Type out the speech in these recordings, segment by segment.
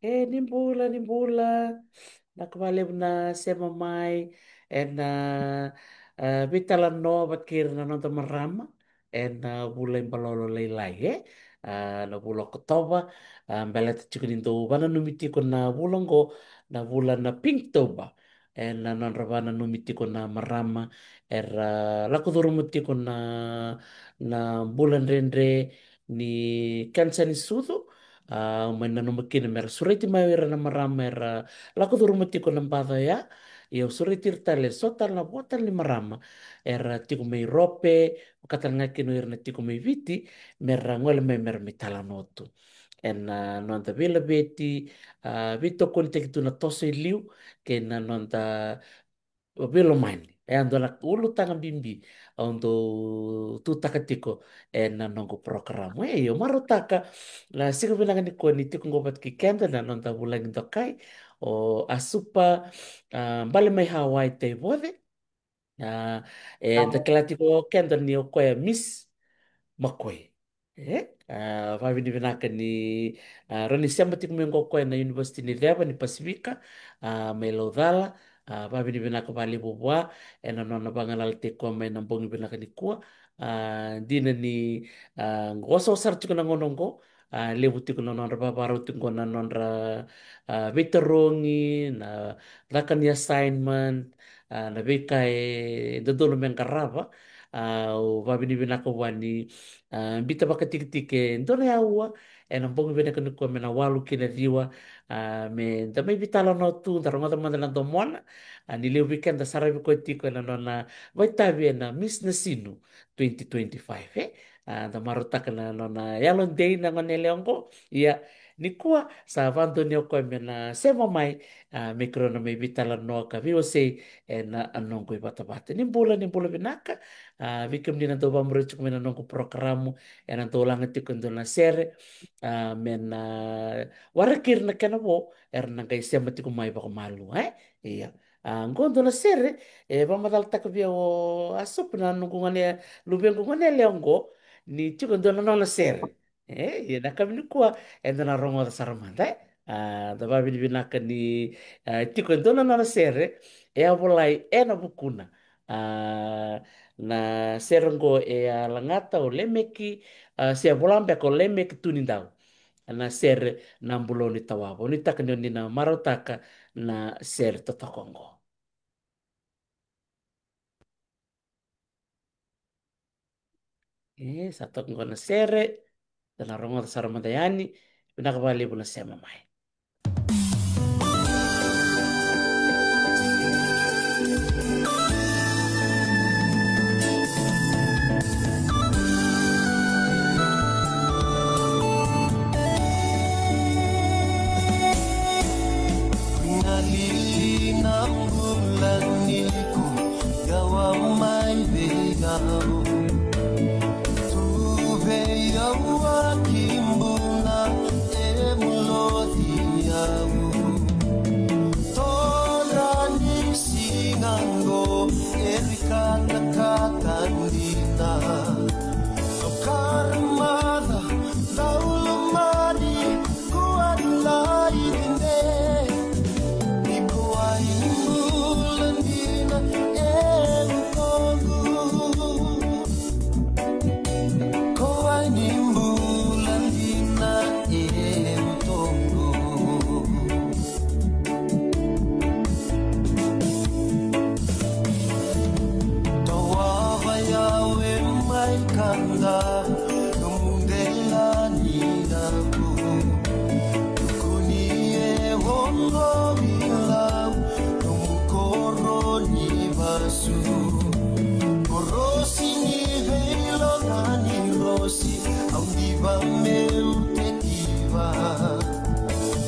Nimbola. Nakabaliw na siya mamay and bitalan no bat kirna no tamarama and bulay balolo laylay na bulo ko toba belet chikunin to bana numiti ko na bulong ko na bulan na pink toba and non rabana numiti ko na marama lako durumuti ko na bulan rendre ni kansa ni sudo may nanumakin mer suriti mawira na marama lako durumuti ko ng bata ya eu suritir tale sotal na botal ni marama tiko may rope katal nga kinuir na tiko may viti ngol may mer mitala notu nonta vila beti vito kontek tu na tose liu ke nonta vilo mani ando na ulu tanga bimbi ondo tu takatiko nongo program yo marutaka la sigo bilang ni ko ni tiko ngobat ki kenda na nonta bulang dokai o asupa bale mai Hawaii te vode daquela tipo kenda ni o ko miss makoy vavini vinaka ni rani siamba tiku mengo ko na university ni leva ni Pasifika mai laudala vavini vinaka vali bubwa na nona bangalal te ko mai na bongi vinaka ni kua dina ni ngoso sar tiku na ngonongo lebu tiku na nonra babaru tiku na nonra veterongi na lakan ni assignment na bekai dodolo mengkarava o vavini vinaka wani bita baka tiki-tiki ndona ya ua na bongi vena kanu ko mena walu kina diwa me da mai bitala no tu da ronga manda na domona ni leo weekend da sarabi ko tiko na nona vai tavi na miss na sinu 2025 da marutaka na nona yalon day na ngone leongo ia ni kuwa sa vanto ni ko mena sema mai mikro na mai bitala no ka viu sei na anongo i bata ni bola binaka vikem dina to bamro chuk mena nongo programu to langa tikundo na sere mena warakir na kana bo na kai sema tiku mai ba malu iya ngondo na sere bamadal takbia o asup na nungu ngane lubengu ngane leongo ni tikundo na nona sere iya na kami kuwa na rongo da saramanda da babi binaka ni tikundo na nona sere abolai na bukuna na serengo langata o lemeki sia bolambe ko lemeki tunindau na ser na mbuloni tawabo ni takani ni na marotaka na ser totokongo satu ngona sere na rongo saramadayani pinakabali na sema mai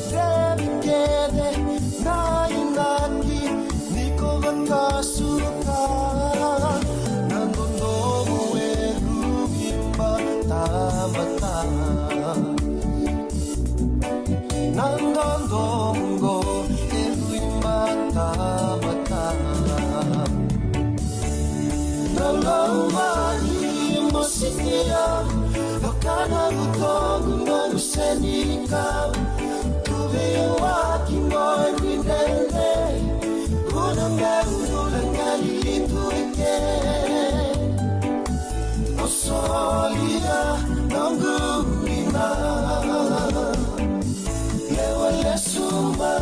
Dedicated, na inaki dongo elui mata Nalomani mosikia Wakana utongu Nusenika Tuwe waki moi windele Unanga unanga lituike Osolia nongumina Lewale suma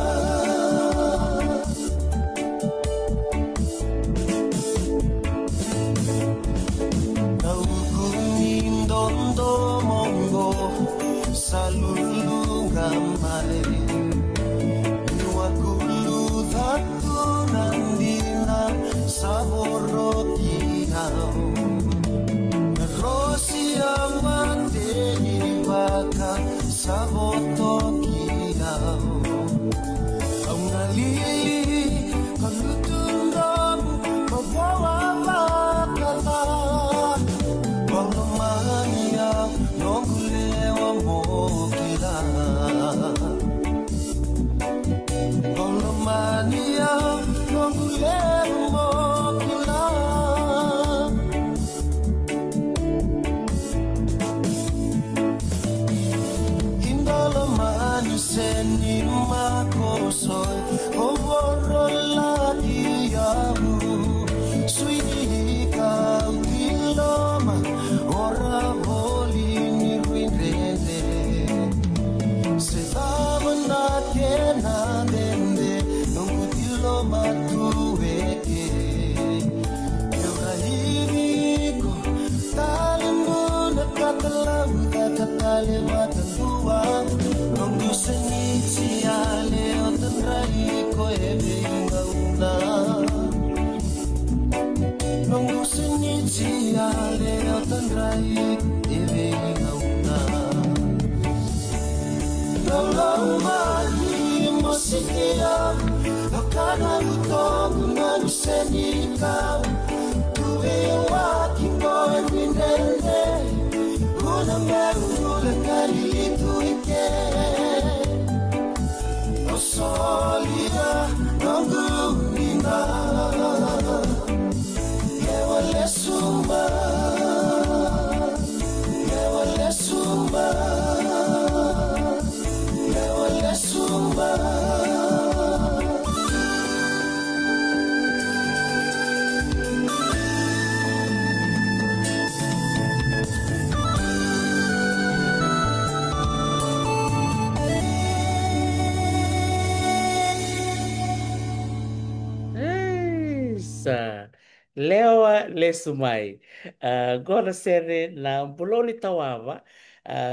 Dondo mongo salulunga mai Nuakulu dhatu nandina saborotiao Rosia mateni baka sabotokiao Aungalili kalutundam kawawa makala Mania, no guleo mokila. Mania, no guleo mokila. Indala manu seni makosoy, ovorola diyamu. Sweetie, kaukiloma. Ora volini ruindrende Se davana tena dende Nungutilo matueke Eurahimiko Talimbuna katalauta Katale matandua Nungu seniti ale Otanraiko ebe ingauna Nungu seniti ale Otanrai ebe ingauna Nalomani mosikia Wakana utongu Nusenika Tuwe waki moi windele Unanga unanga lituike Osolia nongumina Lewale suma Lewale suma Lewale suma Sa Lewa Lesumai. Gona sere na buloni tawawa.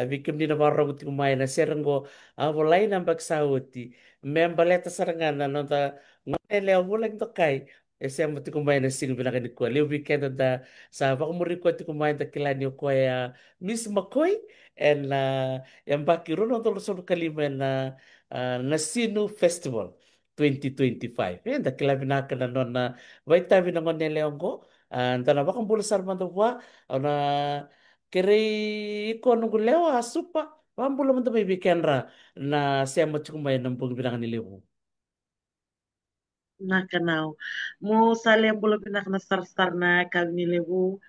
Vikim ni na maraguti kumai na serengo avolai na bagsauti. Membaleta sarangana no da ngone leo bulang to kai. Ese mo ti kumai na sing binaka ni ko. Leo weekend da sa baka muri ko ti kumai da kilani ko ya Miss McCoy and yang bakiru no tolo solo kalima na Sinu Festival 2025. Da kilabi na kana no na vai tavi na ngone leongo antana bakang bulu sarmando wa na kere iko nunggu lewa asupa pambulu mento may weekendra na siya mo chukumay ng pong binangan ni lewo. Nakanau. Mo sale bolo binak na star na kami lebu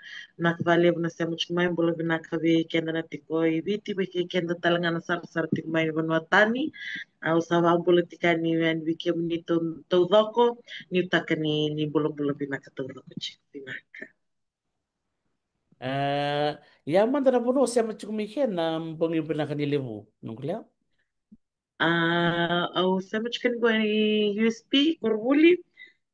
nak vale na se much mai bolo binak kabe kenda na tikoi biti be kenda talanga na sar tik mai banwa tani au sawa bolo tikani wen wiki ni to doko ni takani ni bolo binak to doko chik binak. Yaman na puno siya mo chukumay na pong binangan ni lewo nunggu lewa. Au se much kan go ni USP korbuli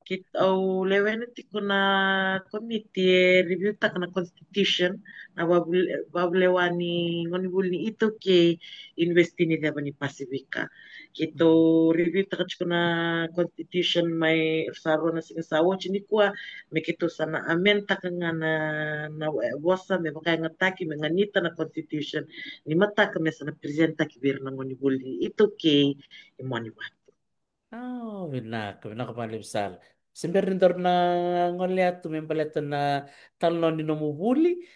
kit au lewen ti kuna committee review tak na constitution na wabulewani ngoni bulni ito ke investi ni daba ni Pasifika kito review tak kuna constitution may saro na singasawo chini kuwa may kito sana amen tak nga na bosa may makaya nga taki may nganita na constitution ni mata ka may sana presenta kibir na ngoni bulni ito ke imwani wat. Oh, binak, binak kapalimsal. Semberindor na ngole atu membaleto na talon ni no mubuli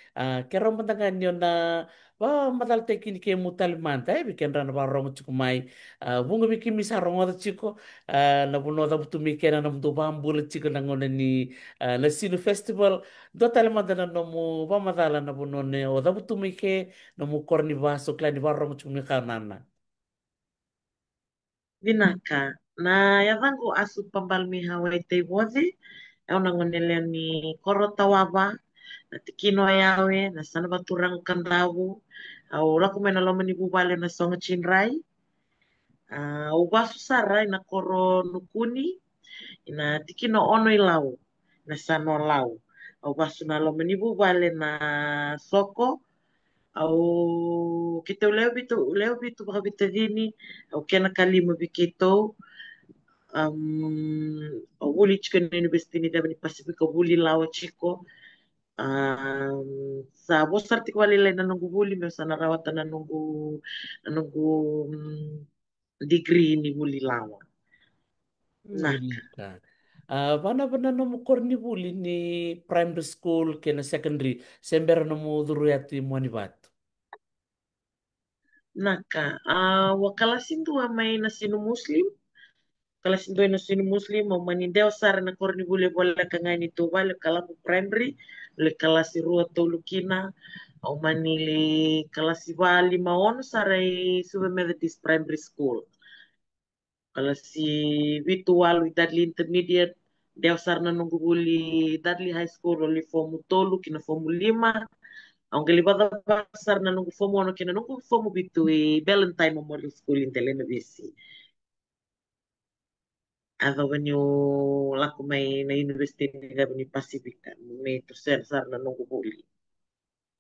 kero mandangan yo na wa madal te kini ke mutal manta bikin rana barong chukumai bunga bikin misarong ada chiko na buno da butu mikena na butu bambul chiko na ngone ni na sinu festival do tal mandana no mu ba madala na buno ne o da butu mike no mu korni baso klani barong chukumika. Vinaka, na yavangu asu pambalmi Hawaii te wozi, au na ngonele ni korotawawa, na tikino yawe, na sana baturang kandawu, au laku mena loma ni bubale na songa chinrai, ubasu sarai na koro nukuni, ina tikino ono ilau, na sano lau, au basu na loma ni bubale na soko, au kita leo bitu baka bitadini, au kena kalima bikito, uli chika na university ni Davani Pacific uli lawa chiko sa bosar ti kwali lai nanunggu uli me sana rawata nanunggu degree ni uli lawa nah Ka. Bana no mo korni buli ni primary school ke na secondary sembera no mo duruyati mo ni bat. naka wakala sindu amai na sinu muslim kala sindu na sinu muslim mau manindeo sara na korni buli bola kangani tu bale kala ku primary le kala si rua tolu kina au manili kala si bali maono sara i Suba Methodist Primary School. Kalau si virtual Dudley Intermediate, dia sarna nunggu buli Dudley High School oli formu tolu kina formu lima. Ang galibada pasar na nunggu formu ano kina nunggu formu bitu Valentine Memorial School in Telenavisi. Ada banyo laku may na university ni Gabani Pacific may terser sarna nunggu buli.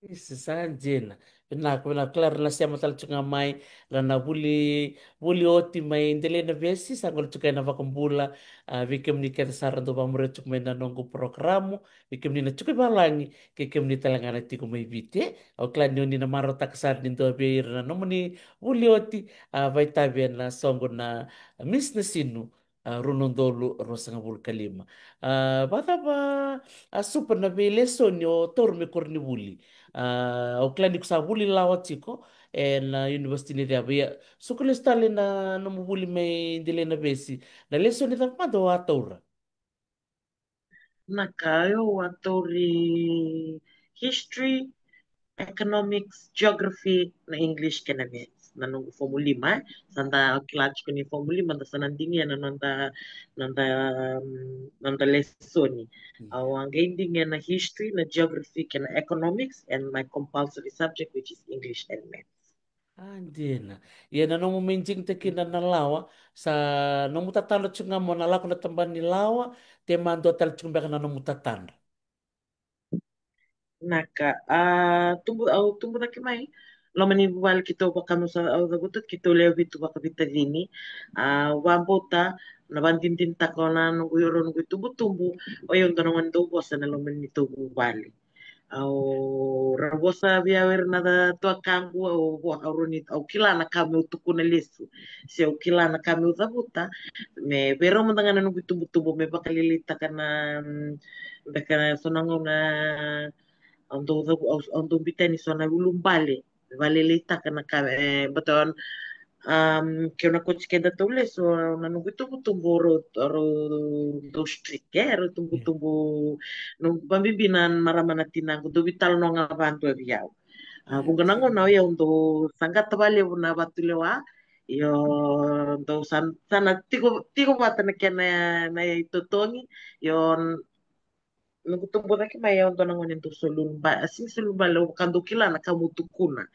Isa sanjena. Pina klar na siya matal chunga mai na buli oti mai indele na besi sangol chuka na vakumbula vikem ni keta saran do pamure chuk mai na nongo programu vikem ni na chuka balangi kekem ni talangana tiku mai vite o klan ni na maro taksar ni do beir na nomo ni buli oti vai tabe na songo na mis na sinu runondolu rosanga bul kalima. Bata ba super na be leson yo torme korni buli. O klani ku sa buli lawa chiko na university ni dia bia sukule stale na no buli me dile na besi na leso ni ta mado atora. Nakayo atori history, economics, geography, na English ka na net. Nanong formu lima, santa clutch ko ni formu lima, nanda sa nanding yan, nanda lesson ni. Ang ending yan na history, na geography, ka na economics, and my compulsory subject, which is English and math. Andina. Ia na nomu menjing te kina na lawa sa nomu tatalo chunga mo na lako na tamban ni lawa te mando tal chunga na nomu tatanda. Naka, tumbo na kimay, lo manibwal kito baka mo sa dagutot kito leo bitu baka bitadini, wambota, nabandintinta ko na nung yoro nung tumbo, o yung tanongan daw bosa na lo manito bali. Au rabosa biawer nada tua kangu au buah aurunit au kilana kami utuku na lesu. Si au kilana kami utabuta me pero mandangan nung tubo me bakalilita kana dakana sonango na untuk bitani sona ulum bale bale lita kana ka baton que una coisa que ainda estou lendo so na no tumbo tumbo ro do street ro tumbo tumbo no bambibinan maramana tinango do vital no nga bantu aviao bunga nango na ya undo sangat tabale una batulewa yo do sana tigo tigo bata na kena na ito toni yo nagtumbo na kimaya undo nango nito solumba asing solumba lo kandukila na kamutukuna.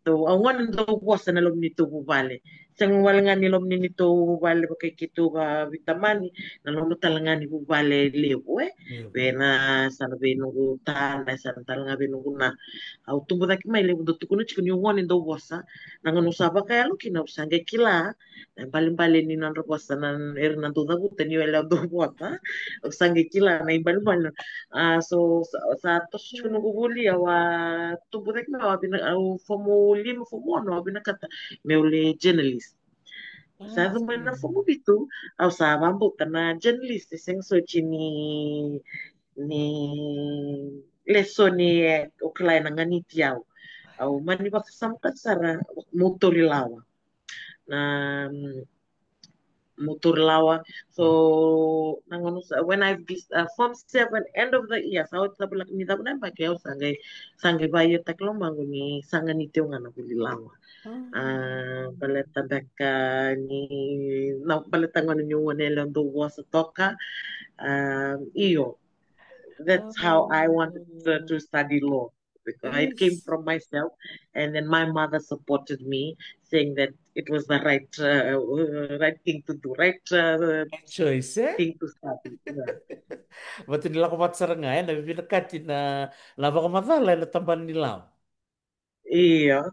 So, ang one daw buwas na nalom nito bubale. Sang wala nga nilom ni nito bubale ba kay kito ba vitamani, nalom talaga ni bubale lewo eh. Pena sana binungu tala, sana talaga binungu na. Au tumbo da kimay lewo do tukuno chikun yung one daw buwasa. Nangan usaba kaya lo kinausang kay kila. Balim-balim ni nan buwasa nan ernan do da buta ni wala do buwasa. Usang kay kila na ibalim-balim. So sa tos chikun bubuli awa tubutek na wabi na au fomo lima fomo ano wabi na kata meule journalist Ah, Sa sim. na fumo bitu, au sa bambu na journalist sing so chini ni lesoni o klai na ngani tiau. Au mani baka samkat sara motori lawa. Na motor lawa. Ah, So nangono when I form 7 end of the year sa ota bulak ni tabunan pa kaya sangai bayo taklo mangu ni sanga ni teo ngana buli lawa. Baleta beka ni na baleta ngana ni wanele ndo wasa toka. Iyo, ah, that's how I wanted to study law because it came yes. from myself, and then my mother supported me, saying that it was the right thing to do, right Choice, eh? thing to study. Yeah. Berarti nila ko matsarangayan, na pinakati na lava ko matala na tamban nila. Iya.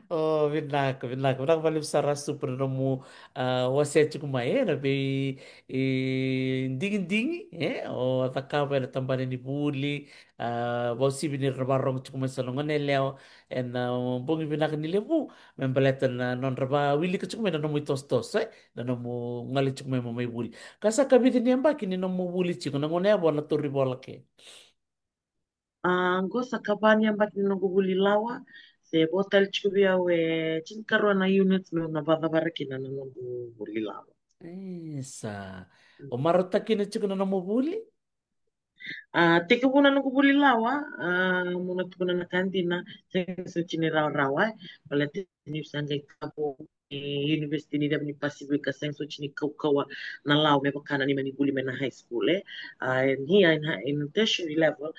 Oh, vinaka, vinaka. Vinaka valim sara super no mu wasete kuma na be ding ding o atacaba na tambane ni buli bausi binir barong cuma salongan eleo en bongi vinaka ni lebu membaleta na non raba wili ke cuma na no mu tos tos na no mu ngali cuma mo mai buli kasa kabiti ni ambaki ni no mu buli chico na ngone abo na turri bola ke. Go sa kabanya mbak ni naguguli lawa, se botal chubia we chinkaro na units me na bada barakina na naguguli lawa. Esa. O marotaki na chico na no mu buli? Teka muna naguguli lawa, muna tukuna na kantina, sa chiniraw-rawa, wala tinip sanjay kapo, university ni Dabni Pacific kaseng so chini kawa na law me bakana ni manibuli me na high school and here in tertiary level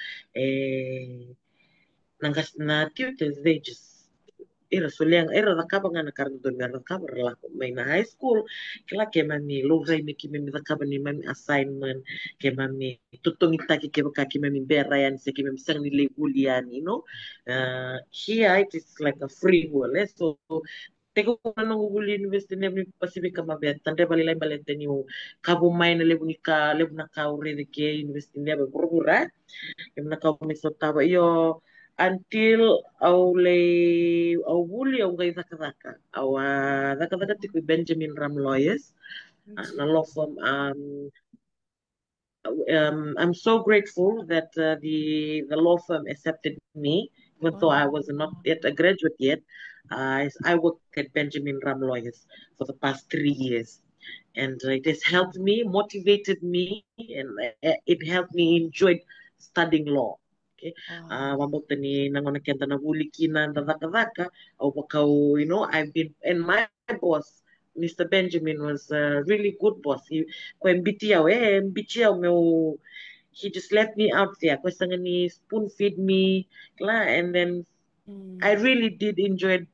na tutors they just era soliang era rakaba nga nakarno doon nga rakaba relako may na high school kila ke mami lugay mi kimi mi rakaba ni mami assignment ke mami tutong itaki ke baka ke mami berayan se ke mami sang nilay bulian here it is like a free will so teko na nang uguli university ni Pacific ka mabet tande balilay balente ni kabo may na lebu ni ka lebu na ka uri de ke university ni ba gurugura yung nakaumisot iyo until au buli au gay zaka au zaka tiko Benjamin Ram Lawyers na law firm I'm so grateful that the law firm accepted me even though I was not yet a graduate yet. I worked at Benjamin Ram Lawyers for the past 3 years and it has helped me, motivated me, and it helped me enjoy studying law. Okay, Ah. mabot ni nangon kenta na bulikinan daka o bakau, I've been and my boss, Mr. Benjamin was a really good boss. When BTO meu, he just let me out there. Kung ni spoon feed me, and then I Hmm. really did enjoy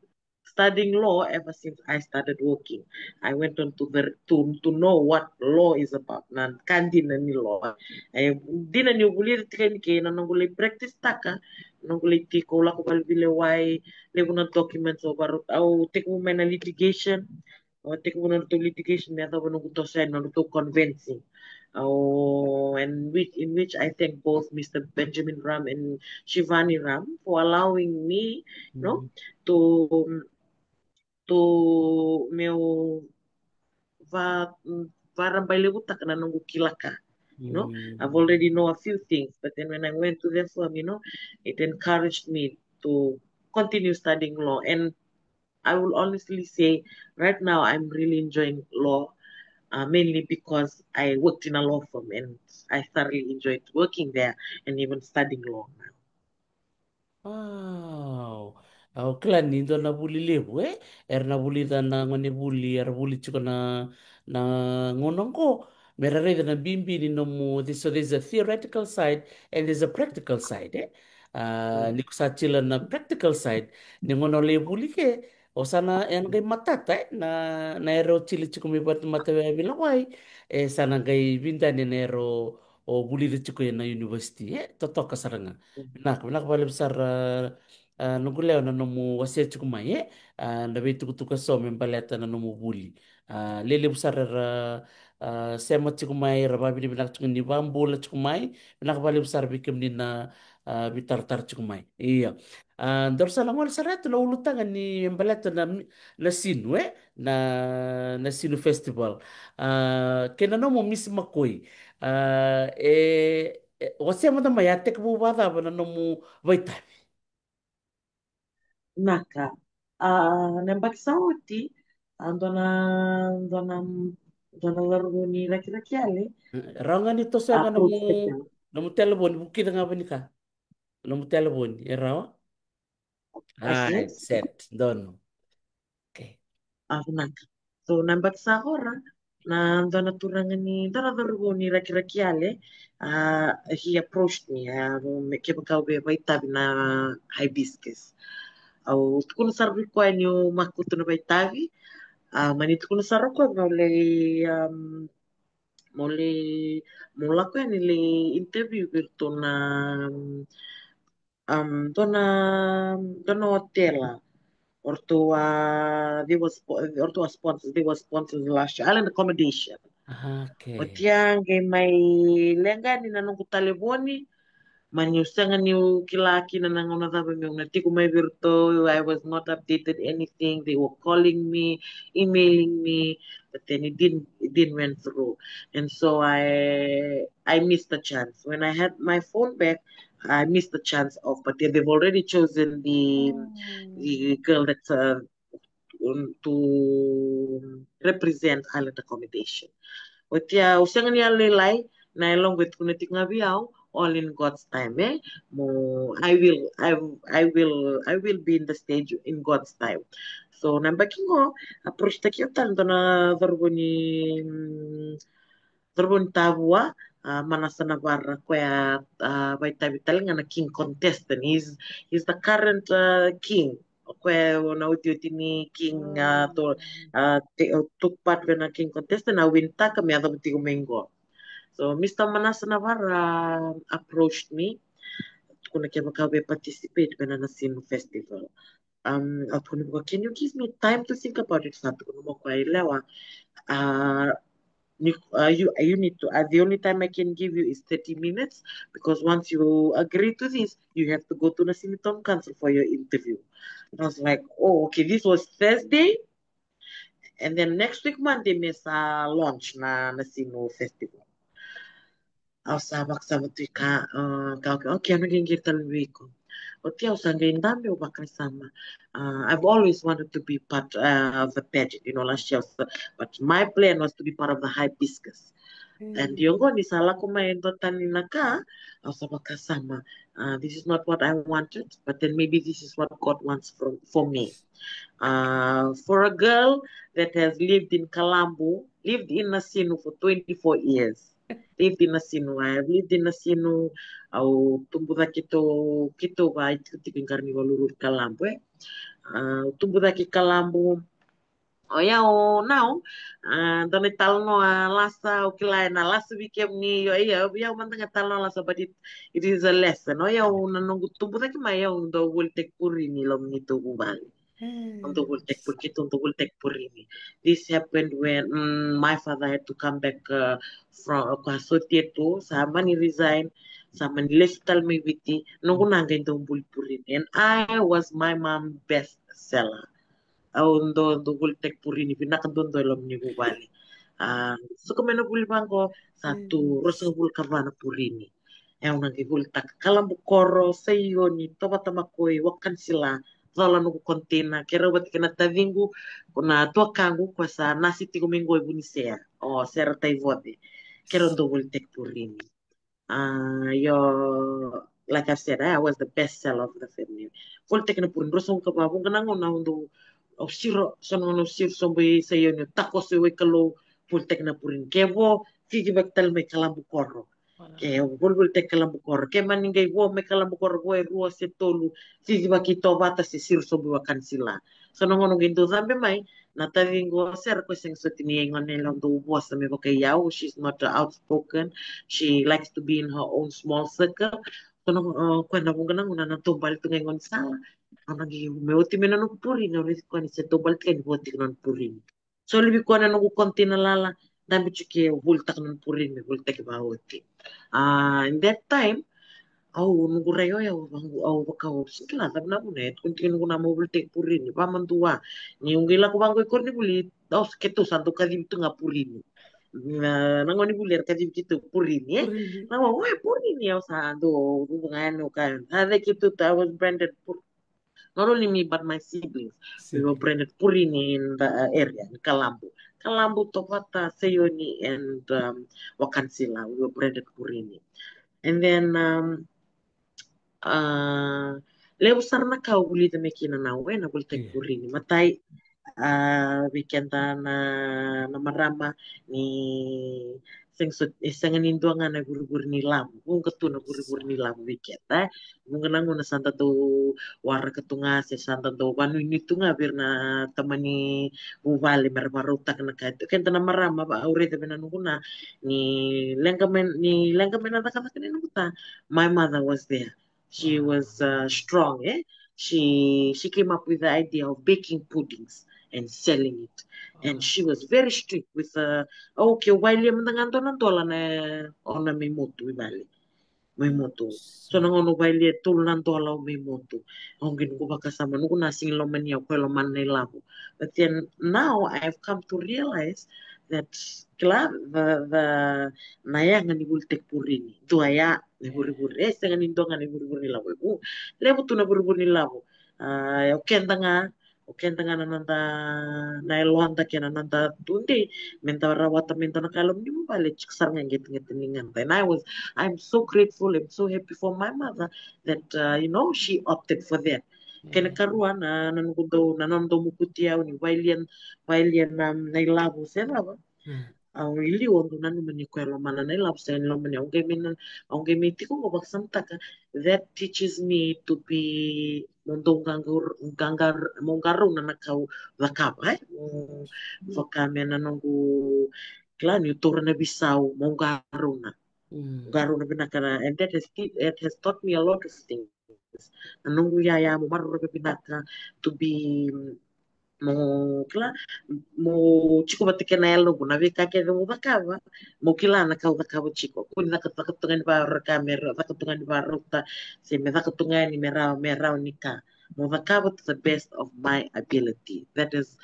studying law ever since I started working. I went on to know what law is about. Nan kandi na ni law. Di na ni ugulir tikan ke na nangulay practice taka, nangulay tiko la ko balbile why level na documents o barot au tiko mo na litigation o tiko mo na to litigation na to nung to sa na to convincing. Oh, and in which I thank both Mr. Benjamin Ram and Shivani Ram for allowing me, no, Hmm. to meu va varambaileguta kana nungu kilaka. I've Hmm. already know a few things, but then when I went to the firm, it encouraged me to continue studying law. And I will honestly say, right now, I'm really enjoying law, mainly because I worked in a law firm and I thoroughly enjoyed working there and even studying law now. Wow. Au kila nindo na buli lebu na buli da na ngone buli buli chuko na ngonongo. Merare da na bimbi ni no mu. So there's a theoretical side and there's a practical side Mm. ni kusachila na practical side ni ngono le buli ke. O sana yang kay matata na ero chili chuko mi bat matawe bilawai. Sana kay binda ni nero o buli de chuko na university totok kasaranga. Mm. Nak, nak balik besar nunggu leo na nomu wasia cukup mai na be tuku so membaleta na nomu buli lele besar sema cukup mai rababi di benak cukup ni bambu la cukup mai benak bali besar bikim ni na bitar-tar cukup mai iya ndor salam wal sarat lo ulu tangan ni membaleta na sinu na sinu festival kena nomu misi makoi wasia mata mai atek bu bada na nomu vai. Naka, nembaki sauti, dona, dona, dona larguni laki-laki ale, Rangan itu saya nggak nemu approach kita. nemu telepon bukti dengan apa nih kak? Nemu telepon ya rawa? Hai Yes, set don. Oke. naka. So, nembaki sa ora, na dona turangani, dona larguni laki-laki ale, he approached me, kaya kau be baitabi na hibiscus. Au, tukun sarbi ko anyo makuto na baitabi, manito ko na sarko, um, mole mula ko nili interview virtu na dona dona hotela orto orto a sponsors they was sponsors last year island accommodation Oke. otiang kay may lenga ni nanong kutaliboni Manyusanga ni kilaki na nanguna sabi mo, nati ko may virto, I was not updated anything. They were calling me, emailing me, but then it didn't went through. And so I missed the chance. When I had my phone back, I missed the chance of, but they've already chosen the girl that's to represent island accommodation. Otia usanga ni alilay na along with kunatik nga biyaw all in God's time mo I will be in the stage in God's time. So nambaki ko approach ta kyo tanto na verbon tabua manasa Navarra kaya by tabi talinga na king contestant he's the current king kaya na uti ni king took part na king contestant na winta kami ada beti kumengo. So Mr. Manasa Navarra approached me kuna kaya makabe participate na na Sino Festival. At kuno ko, can you give me time to think about it? Sabi ko mo ko ay lewa. Uh, you need to the only time I can give you is 30 minutes because once you agree to this, you have to go to the Sinitom Council for your interview. And I was like, oh, okay, this was Thursday, and then next week Monday may sa launch na Sino Festival. Ausabak sa ka okay, ano gingir talwi ko. Oti au sanga indambe o bakasama. I've always wanted to be part of the pageant, last year. But my plan was to be part of the hibiscus. And yung ko, ni sala ko may dotan ni naka, au sa bakasama. This is not what I wanted, but then maybe this is what God wants for me. For a girl that has lived in Kalambo, lived in Nasinu for 24 years. Lived in Nasinu. I have lived in Nasinu. Au tumbuda kito ba ito tiking karni walurur Kalambo tumbuda ki Kalambo. O ya o now done talno lasa o kilay na lasa bikem ni yo ya mantanga talno lasa but it is a lesson. O ya o nanong tumbuda ki maya do will take puri ni lom ni to bali. Untuk This happened when my father had to come back from Kasotieto. Sama ni resign. Sama ni lesital may witi. Nung nangga itong bulpurin. And I was my mom's best seller. Undo bultek purini. Pinakadondo alam ni Bubali. So kami na bulibang ko satu rosang bulkavana purini. Ewan nang ibultak. Kalambukoro sa iyo ni tobatamakoy wakan sila zola no container kera wat kena tavingu kuna tua kangu kwa sa nasi tigo mingo e bunisea o sera tai vote kera ndo will take purini yo like I said I was the best seller of the family vol take na purin rosong ka babung kana ngona ndo o siro sono no siro sombo sa yo no tako se we kalo vol take na purin kevo kiki baktal me kalambu korro ke bulbul te kalambukor ke maningay wo me kalambukor wo e ruo se tolu sisi ba kito bata se sir so buwa kansila so no ngono ginto zambe mai na tavingo ser ko sing so tini ngon ne long do bo sa me bakay yaw she's not outspoken she likes to be in her own small circle so no ko na bunga nang una na tumbal tu ngon sala Anagi umeuti mena no purini ori kwani se to balik ni boti non purini. So libi kwana no kontina lala dambi chuki hulta non purini hulta ki ba oti. In that time au nungu rayo ya wangu au baka au sikla tabna bunet kunti nungu na mobile tek purini pa mantua ni ungila ko bango ikor ni buli dos ketu santo kadi itu nga purini. Nangoni bulir kadi itu purini eh. Purini. Nawa wah purini ya santo ngano kan. Hade kitu ta was branded not only me, but my siblings. We were Sibling. branded Purini in the area, in Kalambu. Kalambu, Topata, Sayoni, and Wakansila. We were branded Purini. And then, leo sarna ka uli de mekina na we na gulte Yeah. Purini. Matai, weekend na marama ni isang ninduangan na guri-guri ni lamu kung katu na guri-guri ni lamu weekend kung nangu na santa do wara katunga se santa do banu ini tunga bir na tamani buvali marmarutak na kahit kenta na marama ba aure de benanu na ni lengkamen na kata kanina kuta my mother was there. She was strong she came up with the idea of baking puddings and selling it. And she was very strict with okay, while yung nanganto ng tola na ona may mutu ibali. May mutu. So nangono while tul ng tola o may mutu. Ang ginugo ba kasama nugo nasing loman niya ko loman na ilabo. But then now I've come to realize that klar the naya nga ni bultek purini. Tuaya ni buri-buri. Sa nga nindo nga ni buri-buri labo. Lebo tu na buri-buri labo. Okay, nga Okenta nga nananda nailuhanta kaya nananda tundi menta rawata menta nakalom ni mo bale chiksar nga ngit and I'm so grateful, I'm so happy for my mother that she opted for that kaya karuan na nanondo mukutia ni wailian nailabo sila ba ang ili wondu nanu mani kwelo mana na lab sen lo mani onge miti ko bak samtaka that teaches me to be mundong mongaru na nakau vakap vakame na nongu klani utura na bisau mongaru na garu na binakara and it has taught me a lot of things nongu ya mo maru binaka to be mo kila mo chiko batike na elo na vika ke mo bakava mo kila na kau bakava chiko kuni na katatungan ba kamera katatungan ba rota se me katatungan ni merau nika mo bakava to the best of my ability. That is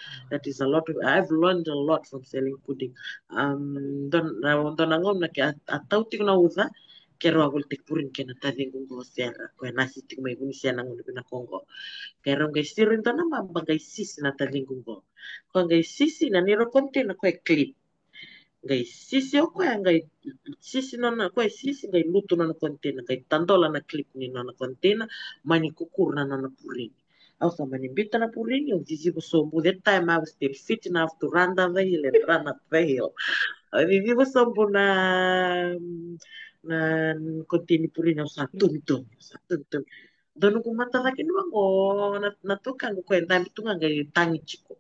a lot of I've learned a lot from selling pudding. Don angom na ke atau tiko na uza kero agul tekpurin ke na tading kung sera ko nasi tiko may kunisian ang na Kongo kaya kay sirin to naman bagay sisi na talingong ko. Kung gay sisi na niro konti na kay clip. Gay sisi o kaya gay sisi na kay sisi gay luto na konti na gay tandola na clip ni na konti na mani kukur na purin. Ako sa manimbita na purin yung sisi ko sombo. That time I was still fit enough to run down the hill and run up the hill. Hindi ko sombo na konti ni purin ako sa tuntun. Sa tuntun. Doon ko mata kinuha ko, natukan ko kwenta, ito nga ganyan, tangi chiko.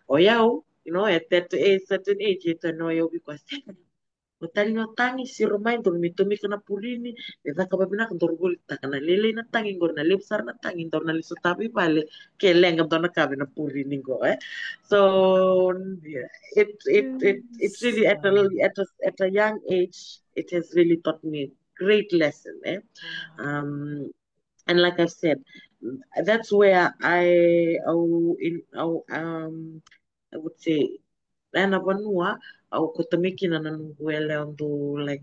O yaw, at that age, certain age, ito no, yaw, because, matali na tangi, si remind, tumi ka na purini, ito ka ba binak, dorgul, taka na lili na tangi, gor na lipsar na tangi, dor na liso tabi, bale, kaya lengam doon na kabi na purini ko, So, yeah, it's really, at a young age, it has really taught me a great lesson, and like I said, that's where I would say, Ana Vanua, au kutamiki na nanuele on do like,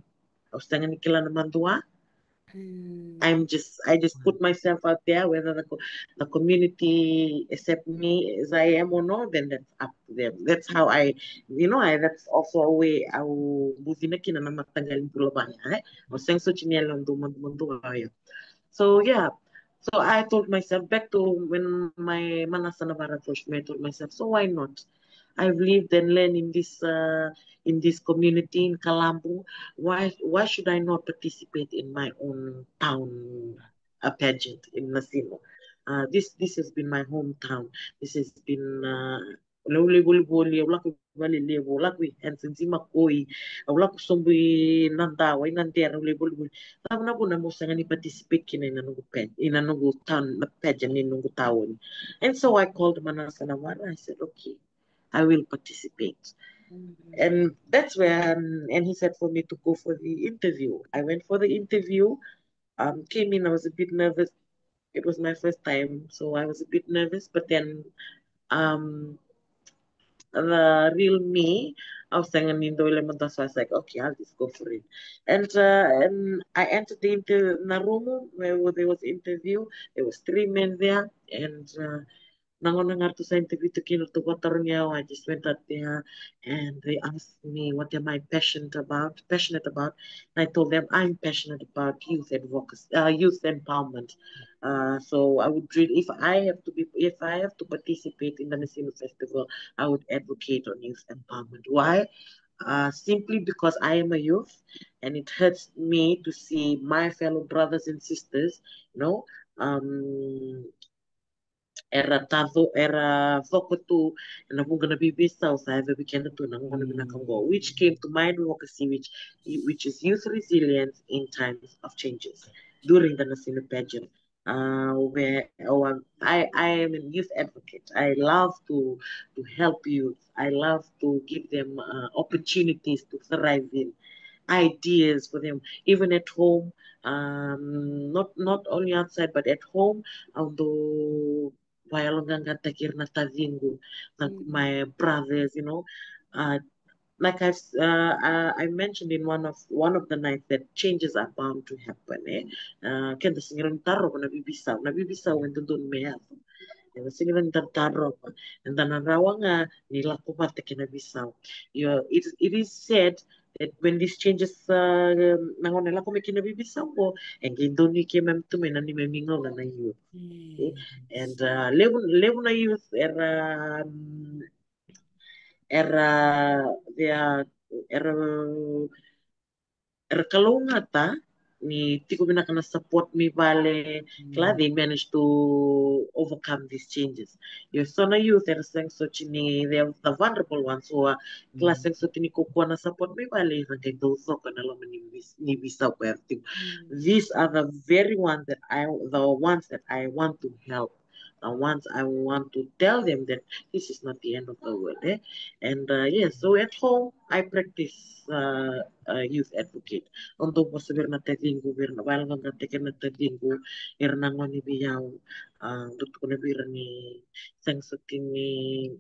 I was saying Nikila Mandua. I just put myself out there, whether the community accept me as I am or not, then that's up to them. That's how that's also a way I will buzinaki na namatanggalin pulabanya. I was saying so chinelo on do mandu. So yeah, so I told myself back to when my Manasa Navara approached me, I told myself, so why not? I've lived and learned in this community in Kalambu. Why should I not participate in my own town pageant in Nasimo? This has been my hometown. This has been Ule ule boli boli, ula ku vale levo, ula ku hansen zima koi, ula ku sombu nanda, wa inandera ule boli boli. Sabi na po na mo sa nga ni participate kina inanungu ped, inanungu town na pageant inanungu tawon. And so I called Manasa Namara. I said, okay, I will participate. And that's where, and he said for me to go for the interview. I went for the interview, came in, I was a bit nervous. It was my first time, so I was a bit nervous, but then um, the real me, I was singing in the element, so I was like, okay, I'll just go for it. And I entered the room where there was interview. There was three men there, and nangonang to sa interview to kino to Watarungyao. I just went out there and they asked me what am I passionate about. And I told them I'm passionate about youth advocacy, youth empowerment. So I would really, if I have to participate in the Nasino Festival, I would advocate on youth empowerment. Why? Simply because I am a youth and it hurts me to see my fellow brothers and sisters, you know, um, era fokotu na bunga na bibisa usaive weekend tu na ngona binakamgo, which came to my advocacy, which is youth resilience in times of changes during the Nasino pageant. I am a youth advocate. I love to help youth. I love to give them opportunities to thrive in, ideas for them, even at home, not only outside but at home. Although my brothers, uh, like I mentioned in one of the nights that changes are bound to happen. Kenda singiran taro na bibisaw and doon may happen. Singiran taro pa, and then nga nila kumate kinabisaw. It is said that when these changes nangon nila kung may kinabibisaw ko, and doon ni kimem tumin na ni memingaw na youth. Okay? And level na youth era dia era Erkalungata ni tiko binakana support me vale kla they managed to overcome these changes. Your son youth are saying such ni they're the vulnerable ones who are classing so tini kukuha na support me vale kay doso kana lang ni bisa kwerti. These are the ones that I want to help. And once I want to tell them that this is not the end of the world. And yes, so at home I practice youth advocate. Untuk saber na tading gobyerno, while nga teken na tading go, irnang ni biyaw, dut ko na bira ni sang sakin ni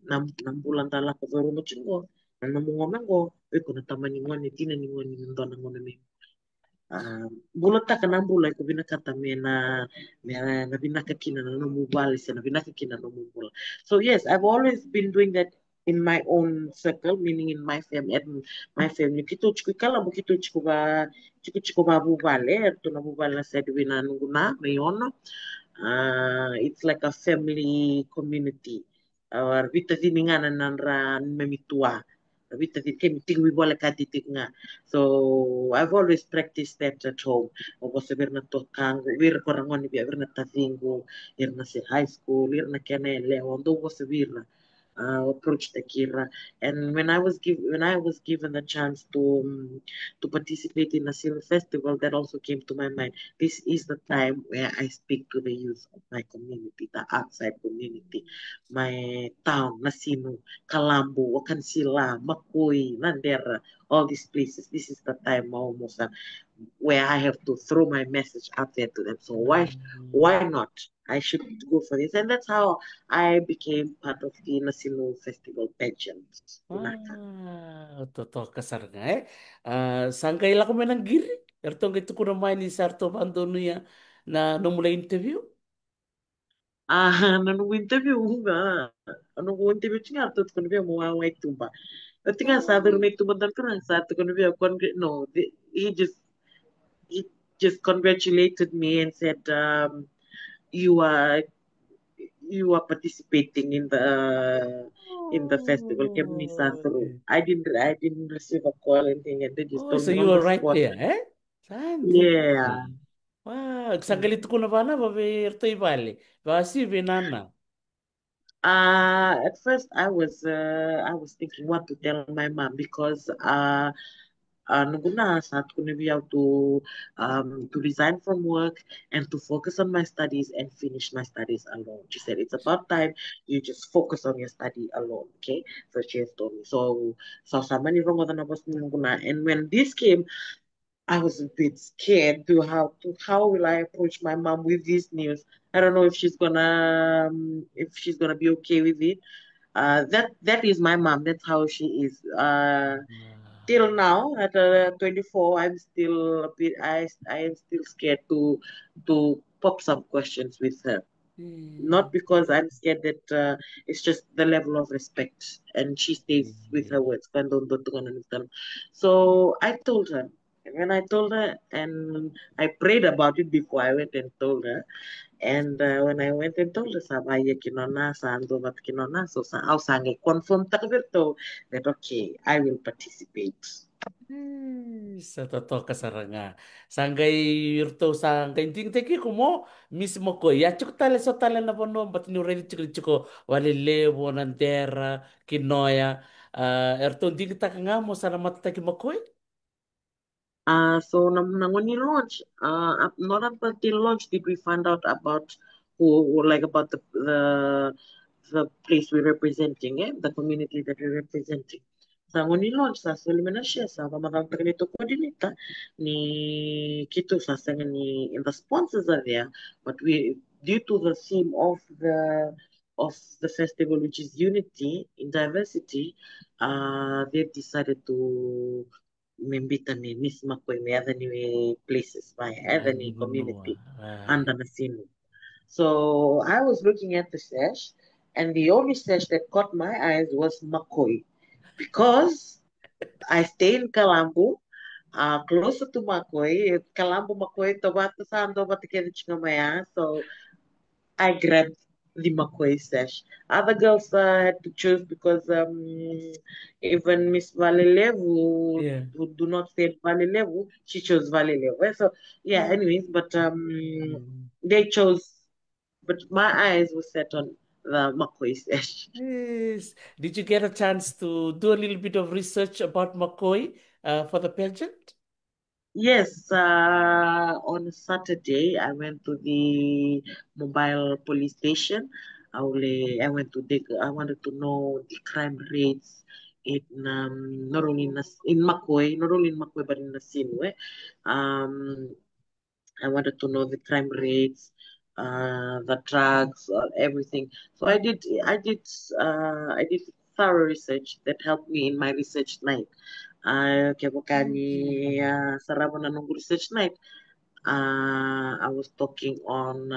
bulan tala ko pero mo chingo, namungo nango, ko na taman ni ngwan ni tina ni ngwan ni ndo nango na ni. Bulat ta kanang bulay ko binakata na binakakina na numubali sa na binakakina na numubula. So yes, I've always been doing that in my own circle, meaning in my family. At my family, kito chiko kala mo kito chiko ba bubale, to na bubale na sa na nunguna, mayon. It's like a family community. Or vita dininganan nanra memitua. Vita di kemi tigwi bola katitik nga. So I've always practiced that at home. Opo saber na to kang wir korangon ni wir na tazingo, ir na si high school, ir na kenele, ondo ko sabir na approach the Kira. And when I was given the chance to participate in a silver festival, that also came to my mind. This is the time where I speak to the youth of my community, the outside community, my town, Nasino, Kalambo, Wakansila, Makoi, Nandera, all these places. This is the time almost where I have to throw my message out there to them. So why not? I should go for this. And that's how I became part of the Nasino Festival pageant. Totoo kasar nga eh. Sangkay lang ko may nang giri. Ertong ito ko naman ni Sarto Bandono ya na nung mula interview. Nung interview nga, anong interview nga, ito ko na mo mga tumba. At nga, sabi rin may tumandan ko na, sa ito ko na no, he just congratulated me and said, you are you are participating in the festival. Kaya ni Sandro. I didn't receive a call or anything, and they just Oh, told so me you on the were right spot. there, eh? Sandi. Yeah. Wah, sanggalito ko na ba na, babe, erto ibali. Basi, binana. At first I was thinking what to tell my mom because nung una saat ko na be to resign from work and to focus on my studies and finish my studies alone. She said it's about time you just focus on your study alone, okay? So she has told me. So sama ni rongo na nabos nung una. And when this came, I was a bit scared to how will I approach my mom with this news. I don't know if she's gonna be okay with it. That is my mom. That's how she is. Till now at 24, I'm still a bit. I am still scared to pop some questions with her. Not because I'm scared that it's just the level of respect, and she stays with her words. So I told her. And when I told her, and I prayed about it before I went and told her, and when I went and told her, sabaya kinona, sando bat kinona, so sa au sange confirm takbirto that okay, I will participate. Sa totoo kasaranga. Sanggay yurto sanggay ting teki kumo mismo ko ya cuk tale so tale na bono bat ni ready cuk cuko wale levo nantera kinoya erto ting ta ngamo sana mata ki makoi. So when you launch, not up until launch did we find out about like about the place we're representing, the community that we're representing. Sa when you launch, sa sulimena siya sa pamatang nito coordinator ni Kito sa ni and the sponsors are there, but we due to the theme of the festival, which is unity in diversity, they've decided to membita ni misma ko may other ni places by other ni Ni community gunua. Right. under the sino. So I was looking at the sash, and the only sash that caught my eyes was Makoy because I stay in Kalambo, closer to Makoy. Kalambo Makoy, Tobata Sando, Batikevich So I grabbed the McCoy sash. Other girls had to choose because even Miss Valile, Yeah. who do not stay at Valile, she chose Valile. So yeah, Ah. anyways, but Mm. they chose, but my eyes were set on the McCoy sash. Yes. Did you get a chance to do a little bit of research about McCoy for the pageant? Yes, on Saturday I went to the mobile police station. I went to dig. I wanted to know the crime rates in not only in Makoy, not only in Makoy but in Nasinwe. Um, I wanted to know the crime rates, the drugs, everything. So I did thorough research that helped me in my research night. Kaya Mm. ni sarap na nung research night. I was talking on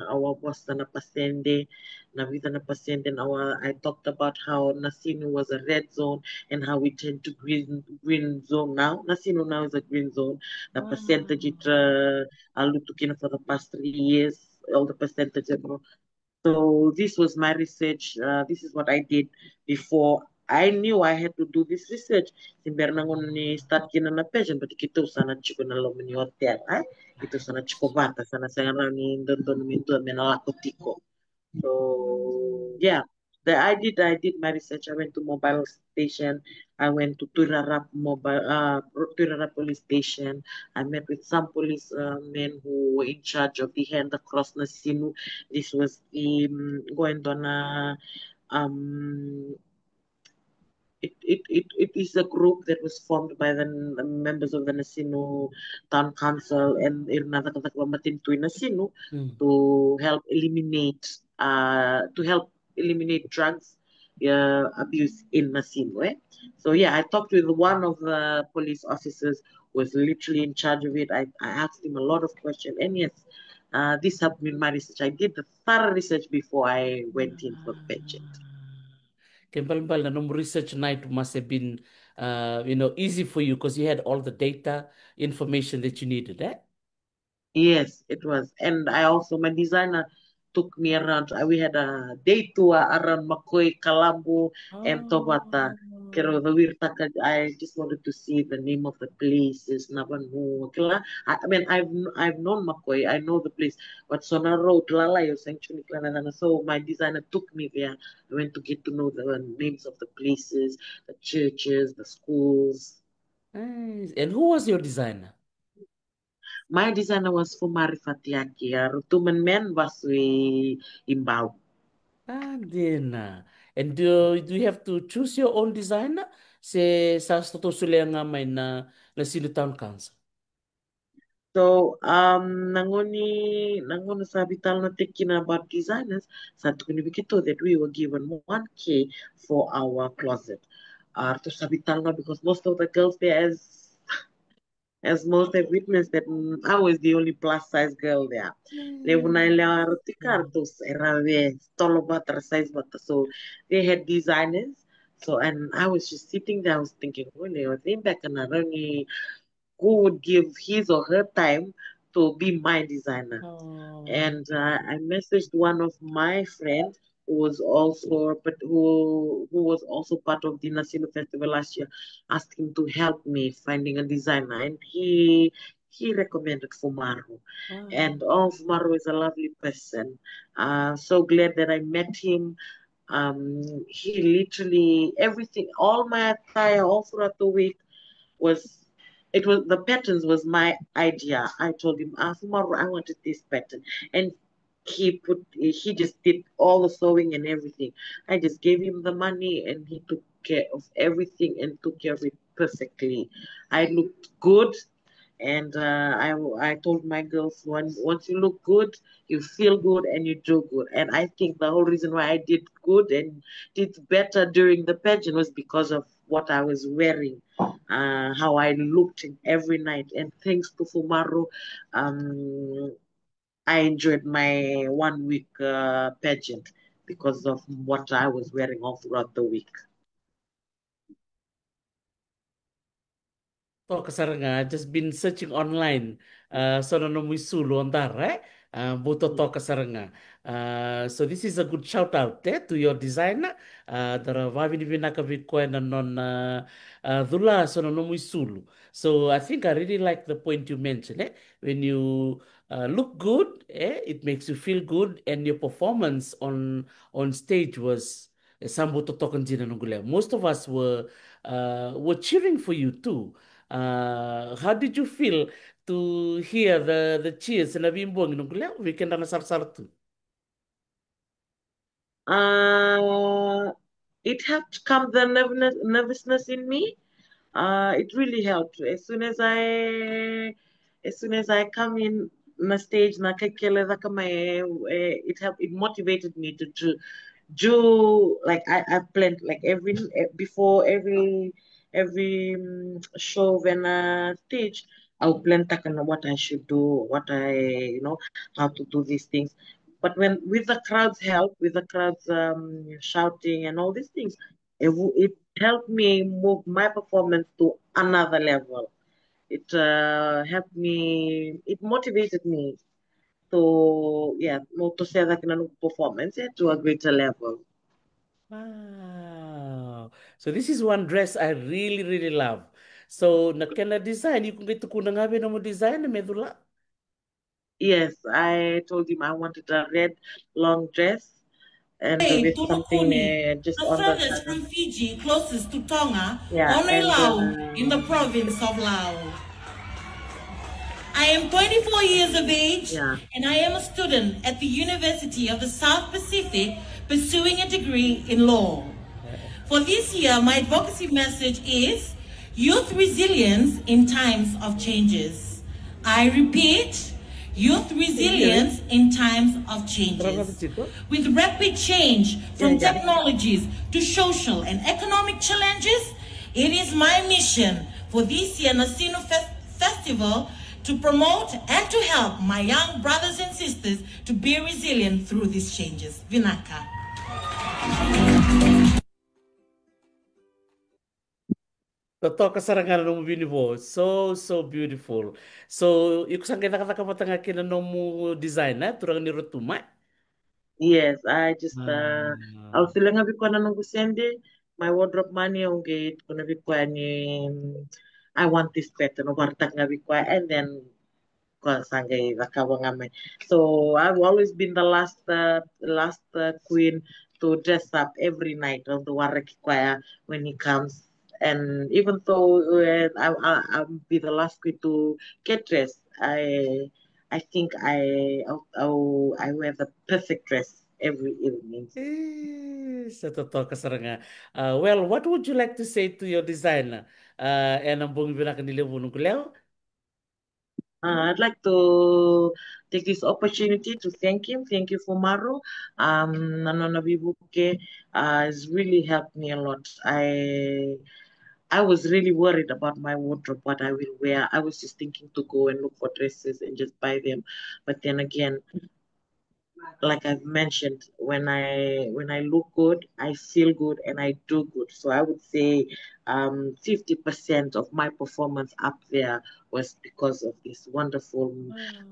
our boss na pasyente, na vida na pasyente, and I talked about how Nasino was a red zone and how we turned to green zone now. Nasino now is a green zone. The percentage Wow. it alutukin for the past 3 years, all the percentage. So this was my research. This is what I did before. I knew I had to do this research. Simber nangon ni start kina na pageant, but kito sana chiko na lo mini hotel, ay? Ito sana chiko bata, sana saya ni don minto menala kotiko. So Mm. yeah, I did my research. I went to mobile station. I went to Turara police station. I met with some police men who were in charge of the hand across Nasinu. This was the going on um it is a group that was formed by the members of the Nasinu Town Council and Irnata Katakbamatin to Nasinu Mm. to help eliminate drugs abuse in Nasinu. So yeah, I talked with one of the police officers who was literally in charge of it. I asked him a lot of questions, and yes, this helped me in my research. I did the thorough research before I went in for the pageant. Kembal na nung research night must have been, easy for you because you had all the data, information that you needed, eh? Yes, it was. And I also, my designer took me around. We had a day tour around Makoi, Kalambo, and Oh, Tobata. Kero the Wirtaka, I just wanted to see the name of the places, Nabanu. I mean, I've known Makoi, I know the place, but Sona Road, Lala, Sanctuary, so my designer took me there. I went to get to know the names of the places, the churches, the schools. Nice. And who was your designer? My designer was for Marifatiaki, Rutuman Men was Imbao. Ah, din na. And do you have to choose your own designer? Sa tutusuli nga may na sino town council. So, nangoni sa vital na thinking about designers, sa tukuni that we were given 1K for our closet. To sa vital na because most of the girls there, as most have witnessed, that I was the only plus size girl there. Levuna ila rotikartos era tolo bata size bata. So they had designers. So and I was just sitting there, I was thinking, well, I think back and who would give his or her time to be my designer. Oh. And I messaged one of my friends who was also, but who was also part of the Nasino Festival last year, asked him to help me finding a designer, and he recommended Fumaru. Wow. And oh, Fumaru is a lovely person. So glad that I met him. He literally everything, all my attire, all throughout the week was it was the patterns was my idea. I told him, tomorrow I wanted this pattern. And he just did all the sewing and everything. I just gave him the money and he took care of everything and took care of it perfectly. I looked good and I told my girls once you look good, you feel good and you do good. And I think the whole reason why I did good and did better during the pageant was because of what I was wearing, how I looked every night. And thanks to Fumaru, I enjoyed my 1 week pageant because of what I was wearing all throughout the week. To kasar nga, just been searching online. So no muy sulo antar, eh? Buto to kasar nga. So this is a good shout out to your designer. Dara vavi ni vinaka vikwa na non dula so no muy sulu. So I think I really like the point you mentioned, eh? When you look good, it makes you feel good, and your performance on stage was sambuto token jina nungule. Most of us were cheering for you too. How did you feel to hear the cheers na bimbong nung kula weekend na sar-sar tu? Uh, it helped calm the nervousness in me. It really helped. As soon as I come in on a stage, it helped. It motivated me to do like I planned like before every show when stage. I'll plan what I should do, what I how to do these things. But when with the crowd's help, with the crowd's shouting and all these things, it helped me move my performance to another level. It helped me. It motivated me to to say that performance to a greater level. Wow. So this is one dress I really, really love. So na kena design, yung kung ito kunang nga mo design na medula. Yes, I told him I wanted a red long dress and Hey, with something Tunukuni, just the on the furthest from Fiji, closest to Tonga, yeah Onui and Lau, in the province of Laos. I am 24 years of age yeah. and I am a student at the University of the South Pacific pursuing a degree in law. For this year, my advocacy message is youth resilience in times of changes. I repeat, youth resilience in times of changes. With rapid change from technologies to social and economic challenges, it is my mission for this year Nasino Festival to promote and to help my young brothers and sisters to be resilient through these changes. Vinaka. Totoo kasarangan ng beautiful. So beautiful. So, yung kusang kita kata kapatanga kina mo design na, turang ni Rotuma. Yes, I just Ah. I'll still nga biko na nung kusende my wardrobe money okay gonna be I want this better no bartak nga require and then sangay nakawangame. So I've always been the last queen to dress up every night of the Waraki choir when he comes. And even though I'll be the last queen to get dressed, I think I wear the perfect dress every evening. Sa totoo ka saranga. Well, what would you like to say to your designer? And ang buong binakanilaw ko leo? I'd like to take this opportunity to thank him. Thank you for Maro. Nanona Bibuke has really helped me a lot. I was really worried about my wardrobe, what I will wear. I was just thinking to go and look for dresses and just buy them. But then again, like I've mentioned, when I look good, I feel good and I do good. So I would say 50% of my performance up there was because of this wonderful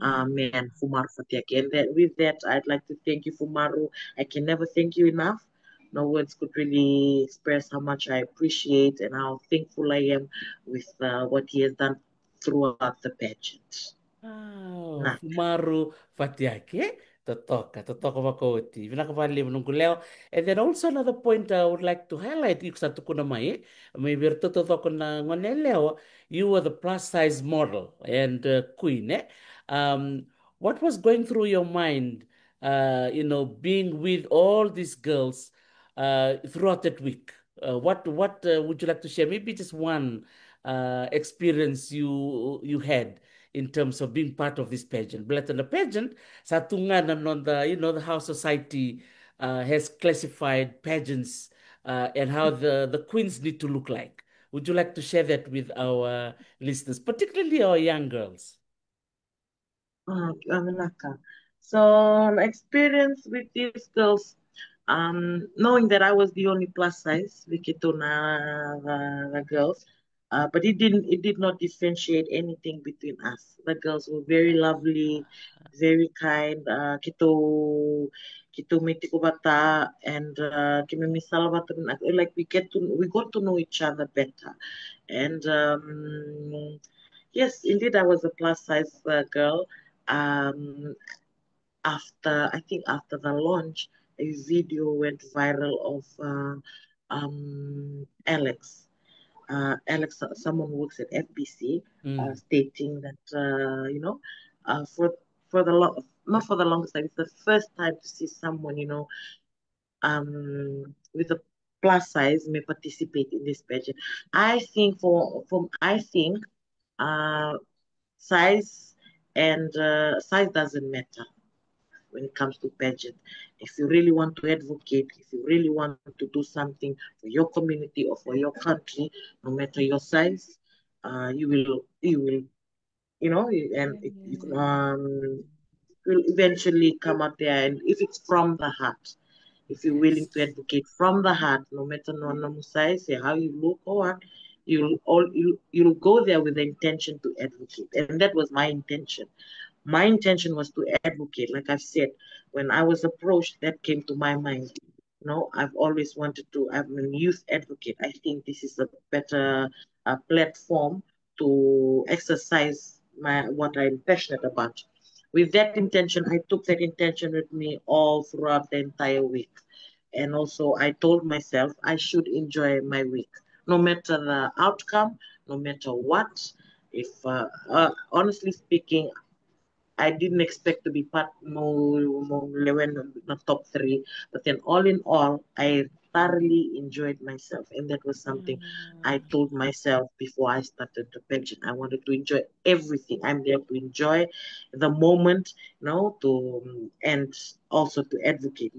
man, Fumar Fatiaki. And with that, I'd like to thank you, Fumaru. I can never thank you enough. No words could really express how much I appreciate and how thankful I am with what he has done throughout the pageant. Oh, Nah. Fumaru Fatiake. Totoka makoti. Vinakavali manungkuleo. And then also another point I would like to highlight, yung sa tukuna mai, may virtuto ko na ngoneleo, you were the plus size model and queen, eh? Um, what was going through your mind, being with all these girls throughout that week? What would you like to share? Maybe just one experience you had in terms of being part of this pageant. But in the pageant, sa tunganan on the how society has classified pageants and how the queens need to look like. Would you like to share that with our listeners, particularly our young girls? Malacca. So my experience with these girls, knowing that I was the only plus size, Vikituna the girls, but it did not differentiate anything between us. The girls were very lovely, very kind. Kito mitiko bata and kimi misal bata like we got to know each other better. And yes, indeed, I was a plus size girl. Um, I think after the launch, a video went viral of Alex. Someone who works at FBC, Mm. stating that for not for the longest time, it's the first time to see someone with a plus size may participate in this pageant. I think uh, size and size doesn't matter when it comes to pageant. If you really want to advocate, if you really want to do something for your community or for your country, no matter your size, you will and you can will eventually come out there. And if it's from the heart, if you're willing to Yes. advocate from the heart, no matter no size, say how you look or what, you'll go there with the intention to advocate. And that was my intention. My intention was to advocate. Like I've said, when I was approached, that came to my mind. I've always wanted to. I'm a youth advocate. I think this is a better platform to exercise what I'm passionate about. With that intention, I took that intention with me all throughout the entire week. And also, I told myself I should enjoy my week, no matter the outcome, no matter what. If honestly speaking, I didn't expect to be part mo Lewen the top three, but then all in all, I thoroughly enjoyed myself, and that was something I told myself before I started the pageant. I wanted to enjoy everything. I'm there to enjoy the moment, and also to advocate.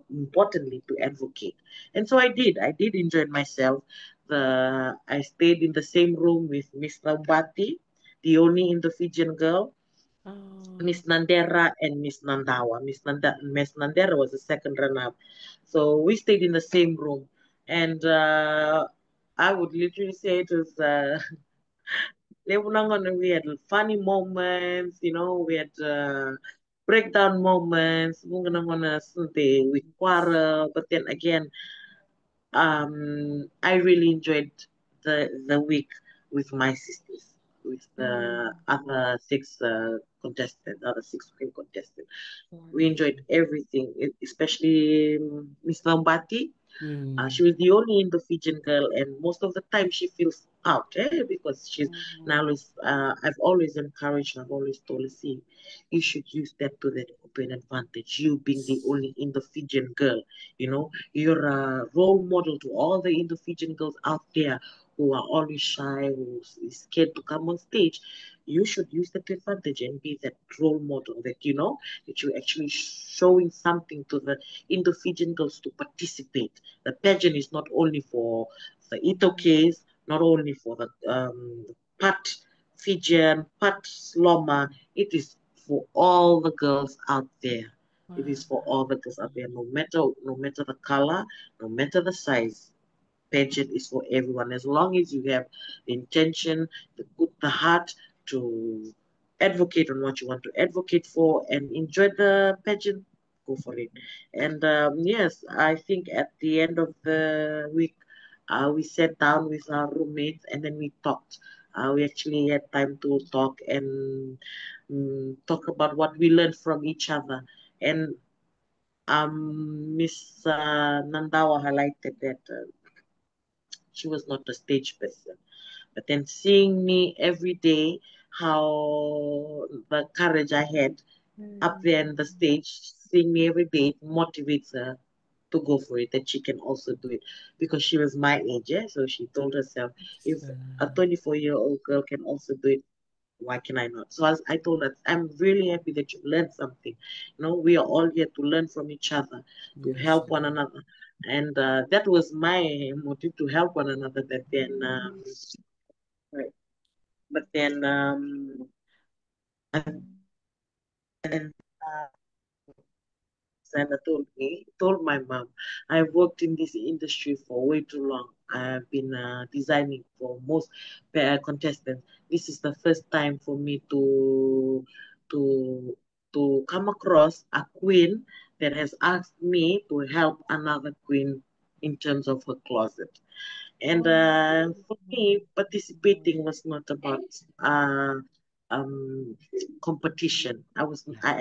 Importantly, to advocate, and so I did. I did enjoy myself. I stayed in the same room with Miss Lambati, the only Indo-Fijian girl, Miss Oh. Nandera and Miss Nandawa. Miss Nandera was the second runner-up. So we stayed in the same room. And I would literally say it was, we had funny moments, we had breakdown moments. We quarrel, but then again, I really enjoyed the week with my sisters, with the other six contestants, other six queen contestants. We enjoyed everything, especially Miss Lambati. She was the only Indo-Fijian girl, and most of the time she feels out, because she's now. I've always encouraged, I've always told her, see, you should use that to that open advantage. You being the only Indo-Fijian girl, you're a role model to all the Indo-Fijian girls out there who are always shy, who is scared to come on stage. You should use that advantage and be that role model that that you're actually showing something to the Indo-Fijian girls to participate. The pageant is not only for the Itokes, not only for the Pat Fijian, Pat Sloma. It is for all the girls out there. It is for all the girls out there, no matter the color, no matter the size. Pageant is for everyone. As long as you have the intention, the heart to advocate on what you want to advocate for and enjoy the pageant, go for it. And yes, I think at the end of the week, we sat down with our roommates and then we talked. We actually had time to talk and talk about what we learned from each other. And Miss Nandawa highlighted that she was not a stage person. But then seeing me every day, how the courage I had up there on the stage, seeing me every day, it motivates her to go for it, that she can also do it. Because she was my age, so she told herself, if a 24-year-old girl can also do it, why can I not? So as I told her, I'm really happy that you learned something. We are all here to learn from each other, to help one another. And that was my motive, to help one another. But then and Sana told my mom, I've worked in this industry for way too long. I've been designing for most contestants. This is the first time for me to to come across a queen that has asked me to help another queen in terms of her closet. And for me, participating was not about um, competition. I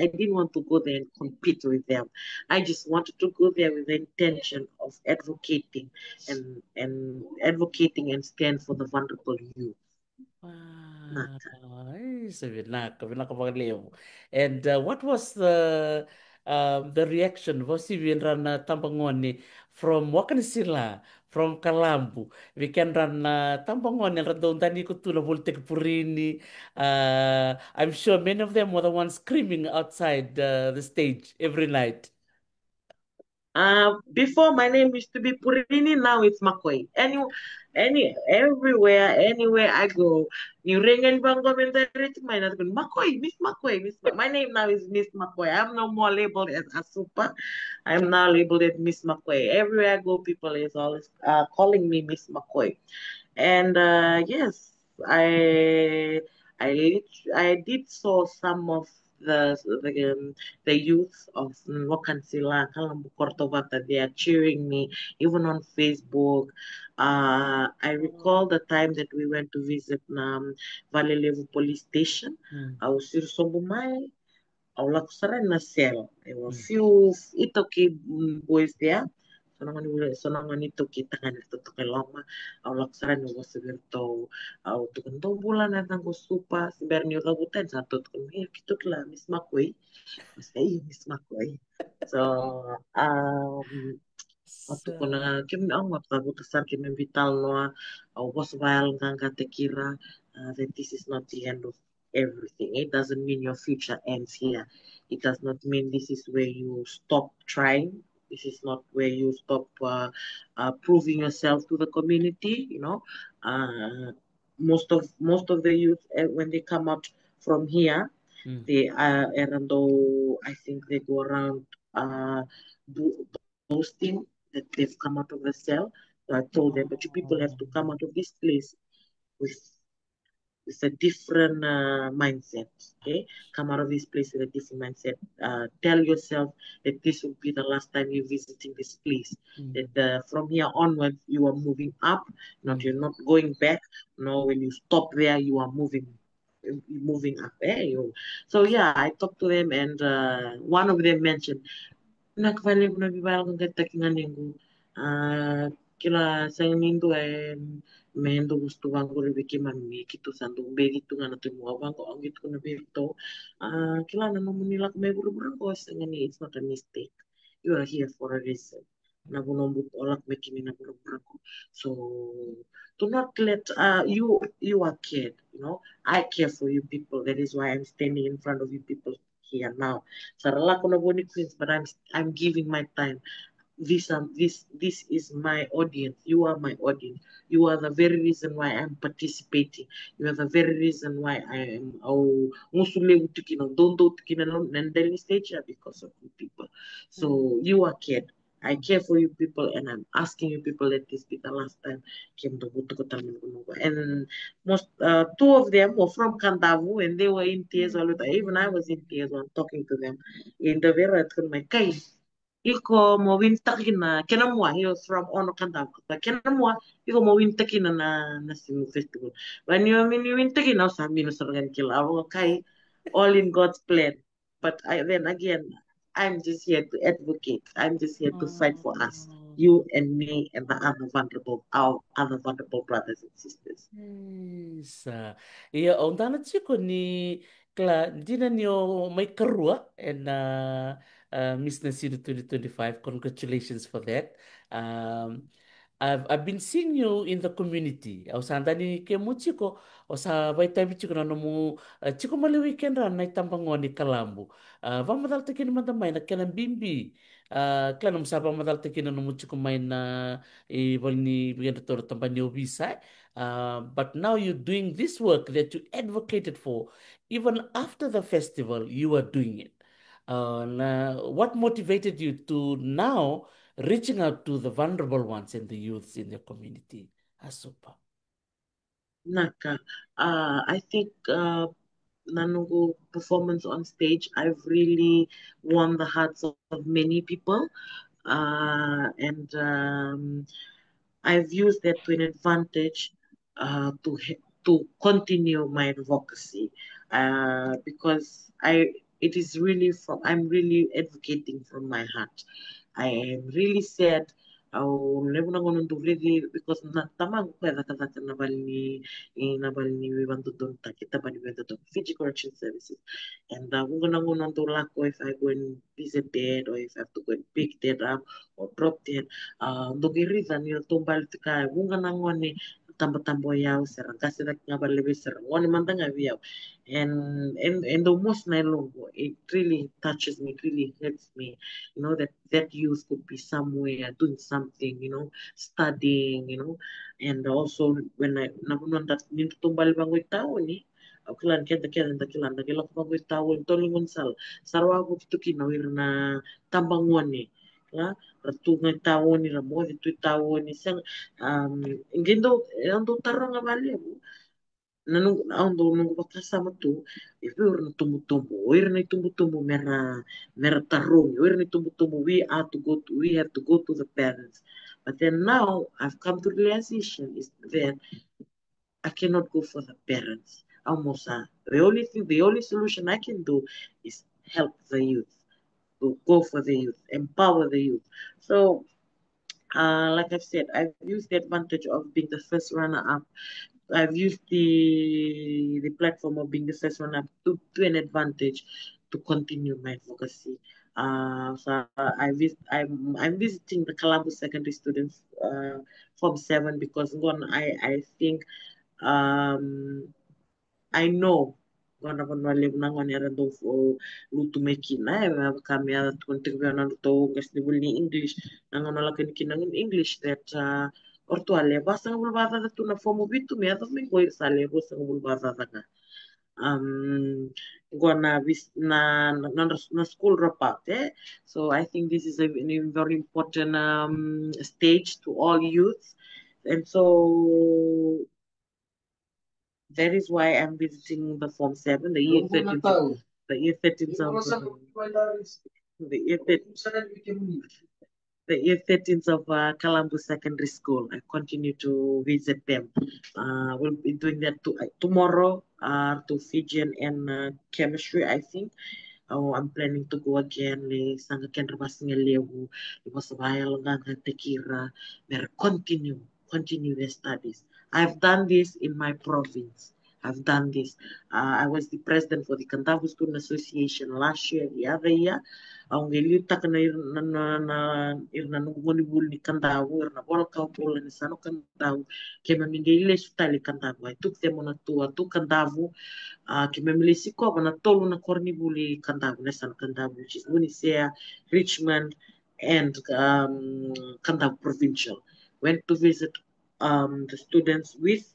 didn't want to go there and compete with them. I just wanted to go there with the intention of advocating and stand for the vulnerable youth. And what was the reaction? Was even run Tambangoni from Wakansila, from Kalambu? We can run Tambangoni and Radondani Kutula Voltek Purini. I'm sure many of them were the ones screaming outside the stage every night. Before my name used to be Purini, now it's Makoi. Anywhere I go, you ring and bang my husband, Makoi, Miss Makoi, My name now is Miss Makoi. I'm no more labeled as a super. I'm now labeled as Miss Makoi. Everywhere I go, people is always calling me Miss Makoi. And yes, I I did saw some of the youth of Wakansila, Kalambu Kortovata. They are cheering me, even on Facebook. I recall the time that we went to visit Valley Level Police Station. I was Sombumai. I was na cell. There were few Itoki boys there. Sonangan ito kita nga nito to kay lama aw laksaran no was virto aw to kan bulan na tang supa si Bernio kabutan sa to kan kito kla Miss Makoy mas Miss Makoy. So waktu ko na kim ang mapabot sa kim vital no was while nga katekira that this is not the end of everything. It doesn't mean your future ends here. It does not mean this is where you stop trying. This is not where you stop proving yourself to the community. Most of the youth when they come out from here, they even though I think they go around boasting that they've come out of the cell. So I told them, but you people have to come out of this place with It's a different mindset. Okay, come out of this place with a different mindset. Tell yourself that this will be the last time you're visiting this place. That from here onwards you are moving up, you're not going back. No, when you stop there, you are moving up. So yeah, I talked to them, and one of them mentioned, nakavali ko na bibala kang katakingan ningo. Kila sa nindo mendo gusto bang ko ribiki mami kito sandung begi tu ngana tu mo bang ko ang gitu na bito. Kila na mo nila ko may buru ko sa ngani, it's not a mistake. You are here for a reason. Na bunombut olak mekini na buru ko. So do not let you are cared, I care for you people. That is why I'm standing in front of you people here now. Sarala ko na boni queens, but I'm giving my time. This is my audience. You are my audience. You are the very reason why I'm participating. You are the very reason why I am musule utikina dondo utikina nandeli stage because of you people. So you are cared. I care for you people, and I'm asking you people, let this be the last time. And most two of them were from Kandavu, and they were in tears all the time. Even I was in tears when talking to them. In the very my iko mo wintakina kinamwa, he was from Ono Kandavu. Kinamwa iko mo wintakina na simu festival. When you mean you wintakina sa mino sargan kila kai, all in God's plan. But then again, I'm just here to advocate. I'm just here to fight for us, you and me and the our other vulnerable brothers and sisters. Sa iya ang tanat siya ko ni di na niyo may karua and Miss Nasir 2025. Congratulations for that. Um, I've been seeing you in the community. Au sanda ni ke mu chiko o sa vai tabi chiko na mu chiko mali weekend ran na tambango ni Kalambu. Va madal te kini manda mai na kenan bimbi. Klan mo sapa madal te kini no mu chiko mai na i volni bigyan to tamban ni obisa. But now you're doing this work that you advocated for. Even after the festival, you are doing it. Now, what motivated you to now reaching out to the vulnerable ones and the youths in the community? Asupa. Naka, I think Nanugo performance on stage, I've really won the hearts of many people. And I've used that to an advantage to continue my advocacy because it is really I'm really advocating from my heart. I am really sad. Never going to really because na tamang pwede ka nabali ni we want to do kita ba ni Fiji Correction Services, and kung gonna to lako if I go and visit dead or if I have to go and pick dead up or drop dead, dogiriza ni tumbal tika kung gonna ni tambo yaw serang kasi nga balibi serang wani mantanga yaw, and the most nailongo, it really touches me, it really hurts me, that youth could be somewhere doing something, studying, and also when I nakunan that nito tumbal bangoy tao ni kilan kilan nagila ko bangoy tao tolingon sarwa ko kinawir na tambangwan ni la ratu ngai tao ni ramo itu tao ni sang ingendo ando tarong abali ando nung bakasama tu ifur na tumbo ir na tumbo mera tarong ir na tumbo we have to go to the parents, but then now I've come to the realization is that I cannot go for the parents. Almost the only solution I can do is help the youth, to go for the youth, empower the youth. So like I've said, I've used the advantage of being the first runner up. I've used the platform of being the first runner up to an advantage to continue my advocacy. So I'm visiting the Columbus secondary students from 7 because I think I know gonna live na ngone era do lutu meki na kami ada contribute na lutu gas ni bulni English na ngono la kinang in English that orto ale basta ngul basa da tu na fomo bitu me ada me koir sale basta ngul basa da ka gonna na school drop out, so I think this is a very important stage to all youths, and so That is why I'm visiting the Form 7, the year 13th, the year 13th of the year 13th, the year 13th of Columbus Secondary School. I continue to visit them. We'll be doing that tomorrow to Fijian and chemistry, I think. Oh, I'm planning to go again le sanga kendra masinga lewu le masabaya langa tekira. Mer continue their studies. I've done this in my province. I've done this. I was the president for the Kandavu Student Association last year, the other year. Ang ngeliu tak na irna nungoni bul ni Kandavu, irna bola kau bola ni sano Kandavu. Kema mingile sutali Kandavu. I took them on a tour to Kandavu. Kimemili siko na tolu na korni buli Kandavu, National Kandavu, which is Munisea, Richmond, and Kandavu Provincial. Went to visit the students with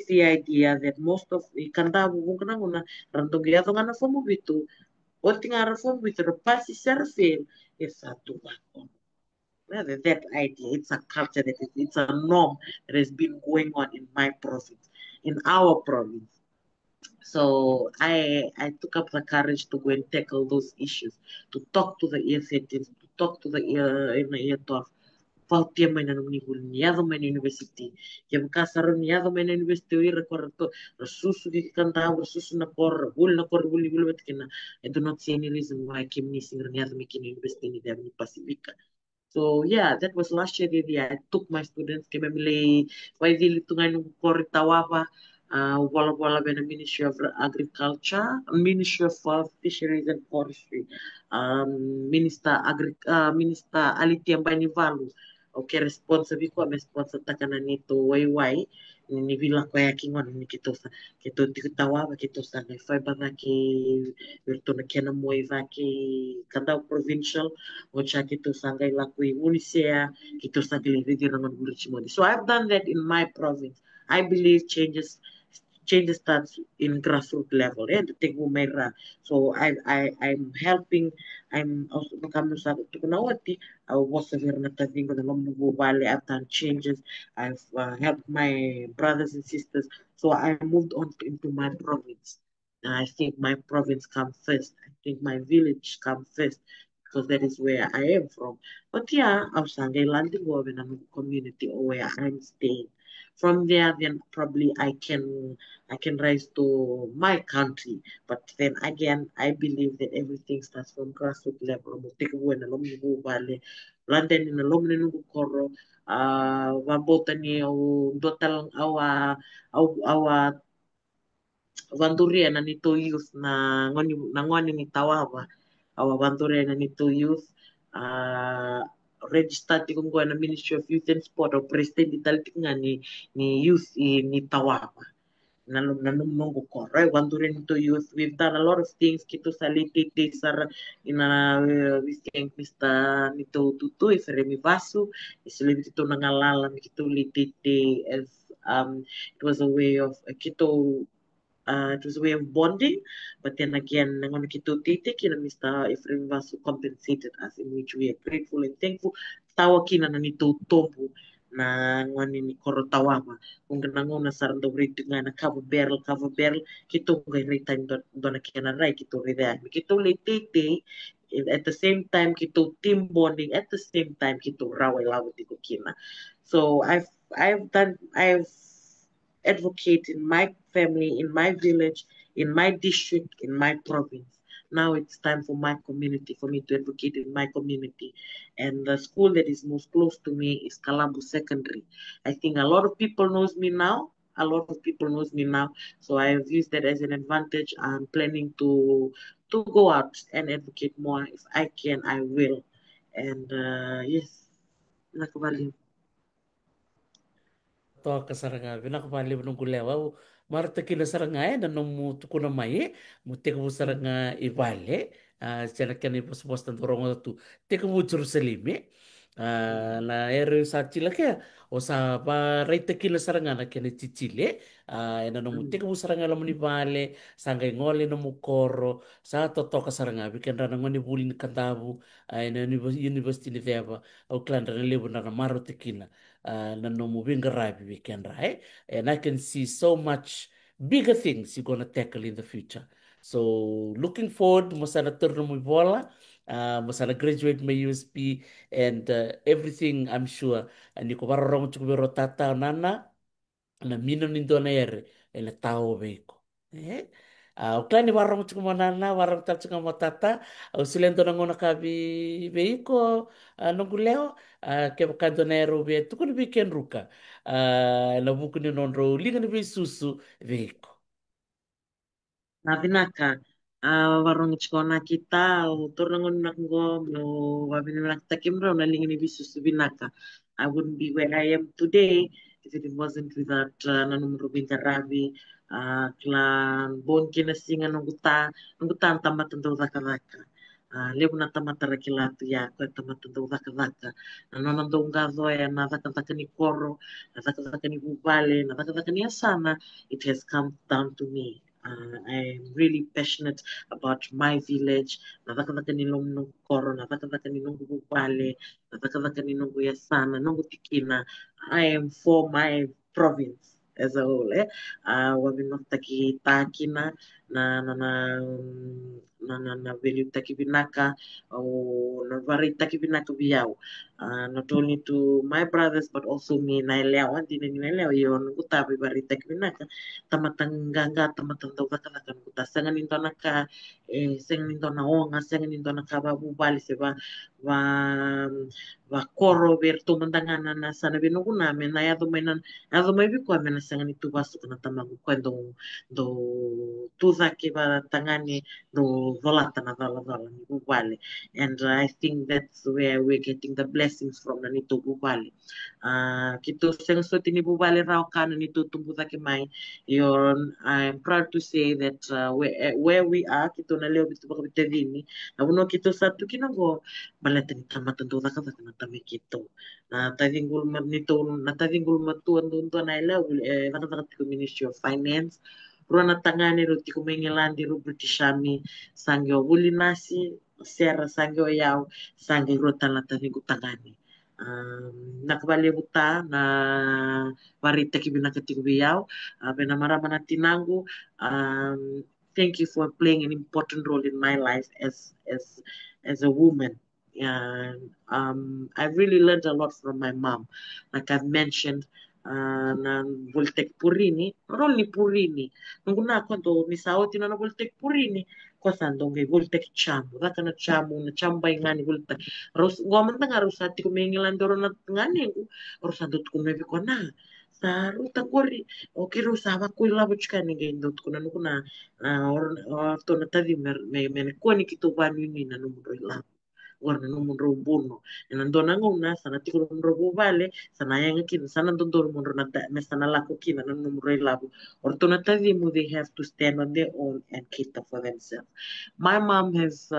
the idea that most of the Kandavu una randong yado nga na fomu bitu, oti nga ra fomu bitu rapasi serfil, is a tobacco. That idea, it's a culture it's a norm that has been going on in my province, in our province. So I took up the courage to go and tackle those issues, to talk to the ear settings, to talk to the ear in the ear talk. Pautia mai na nuni hul niado mai na university. Kia mkasaro niado mai na university ui rekorra to. Rasusu ki kandau, rasusu na korra, hul na korra huli huli batkina. I do not see any reason why I came missing niado mai kina university ni Devani Pacifica. So yeah, that was last year. I took my students ke memile waidili tungai nung korri tawapa. Wala bena Ministry of Agriculture, Ministry of Fisheries and Forestry, Minister Alitia Banivalu. Okay, responsible ko may sponsor takana nito wayway ni vila ko yaking wan ni kito tikutawa ba kito sa na fiber na ki virtu na kena moy va ki Kandau Provincial o cha kito sa ngai la ko unisea kito sa gili video na ngul so I've done that in my province. I believe changes starts in grassroots level and so I'm helping. I'm also becoming I was I've done changes. I've helped my brothers and sisters, so I moved on into my province. I think my province comes first. I think my village comes first because that is where I am from. But yeah, I was landing over in a community or where I'm staying. From there, then probably I can rise to my country. But then again, I believe that everything starts from grassroots level. London in a lomne nungu koro, wabota ni au dotal awa vanduria na nito youth na ngoni ni tawawa awa vanduria na nito youth registered kung na Ministry of Youth and Sport o president italitik nga ni youth ni tawawa nanum nungu koro vanduria nito youth. We've done a lot of things kito sa lititi sar ina we thank Mr. nito tutu Feremi Vasu isilib kito nangalala kito lititi as it was a way of kito it was a way of bonding, but then again, nangon kito titik kina Mr. Ephraim Vasu compensated us, in which we are grateful and thankful. Tawa kina na nito tobu na ngani ni korotawama. Kung nangon na sarang do rito nga na cover barrel, kito nga rita do na kina rai kito rida. Kito lititi, at the same time kito team bonding, at the same time kito rawai lawat ko kina. So I've advocate in my family, in my village, in my district, in my province. Now it's time for my community, for me to advocate in my community. And the school that is most close to me is Kalambu Secondary. I think a lot of people knows me now. A lot of people knows me now. So I've used that as an advantage. I'm planning to go out and advocate more. If I can, I will. And yes, nakabali. Toka saranga vinakapali nung kulewa marta kila saranga na nung tukuna mai mutek bu saranga ibale sana kan ipo supposta dorongo tu tek bu Jerusalem la ere sa chila ke o sa ba raita kila saranga na kene chichile ena no mutek bu saranga lo munibale sanga ngole no mukoro sa totoka saranga bikin rana ngoni bulin kandabu ena university ni veva au klan rana lebu na maro tekila na no moving garage weekend right and I can see so much bigger things you're going to tackle in the future. So looking forward, masana turno mo bola, masana graduate my USP and everything I'm sure. And you ko barong chukubero tata nana na mino nindo na ere ele tao veiko. Eh? O klani warong chukuma nana, warong tatsuka mo tata, o silento na ngona kabi veiko, nongu leo, ke bakando na ero ve, tukuni weekend ruka, na buku ni nonro, liga ni susu veiko. Na vinaka, warong chikona kita, o tornangon nakgo, no wabinaka kimro na lingini bisu binaka. I wouldn't be where I am today if it wasn't without nanumro Ravi, clan bon kina singa nunguta, nunguta tamatan do daka daka. Lebu na tamata kilatu ya ko tamata do daka daka. Nanonan do ngazo ya na daka daka ni koro, na daka daka ni bubale, na daka daka ni asana. It has come down to me. I'm really passionate about my village. Nadakadaka ni nung koro, nadakadaka ni nung bubale, nadakadaka ni nung yasana, nung tikina. I am for my province as a whole. Wabinotaki takina na value taki binaka o na vari taki binaka biyaw. Not only to my brothers but also me na ileo hindi na ileo yon utabi vari taki binaka tamatanganga tamatanda kan kuta sangan into naka sangan into na onga sangan into naka babubali se va koro ver tu mandangana na sana binugo namin na yado may biko amin na sangan itu baso na tamago kwendo do tuza ke ba tangani do volata na vala ni bubali and I think that's where we're getting the blessings from na nito bubali kito sang so tini bubali raw kana nito tumbuta ke mai yon I'm proud to say that where we are kito na leo bitu baka bitadini abuno kito satu kinago balata ni tamatan do daka na tami kito na tatingul nito na tatingul matuan do na ila nakataka ko Ministry of Finance Rona tangani ro tiko mengilandi ro Britishami sangyo wuli nasi sera sangyo yao sangyo ro talata ni tangani nakabali buta na warita kibina katiko biyaw bena marama na tinango thank you for playing an important role in my life as a woman I've really learned a lot from my mom like I've mentioned na Voltec Purini, not only Purini, nung na kwento ni sao tina na Voltec Purini, ko sando ngay Voltec Chamu, daka na Chamu na chambay nga ni Voltec. Ros goman ta nga rosati ko mengilan doro na ngani ko, rosando ko mebi ko na. Sa ruta ko ri, okay rosawa ko ilabo chika ni ngay dot ko na nuko na or to na tadi me ko ni kito banu ni na numero ilabo. Guarda no mun robuno en andona ngona sana tiko mun robu vale sana yang kin sana dondor mun ronata me sana la kokina no mun labu ortona tadimu they have to stand on their own and cater for themselves my mom has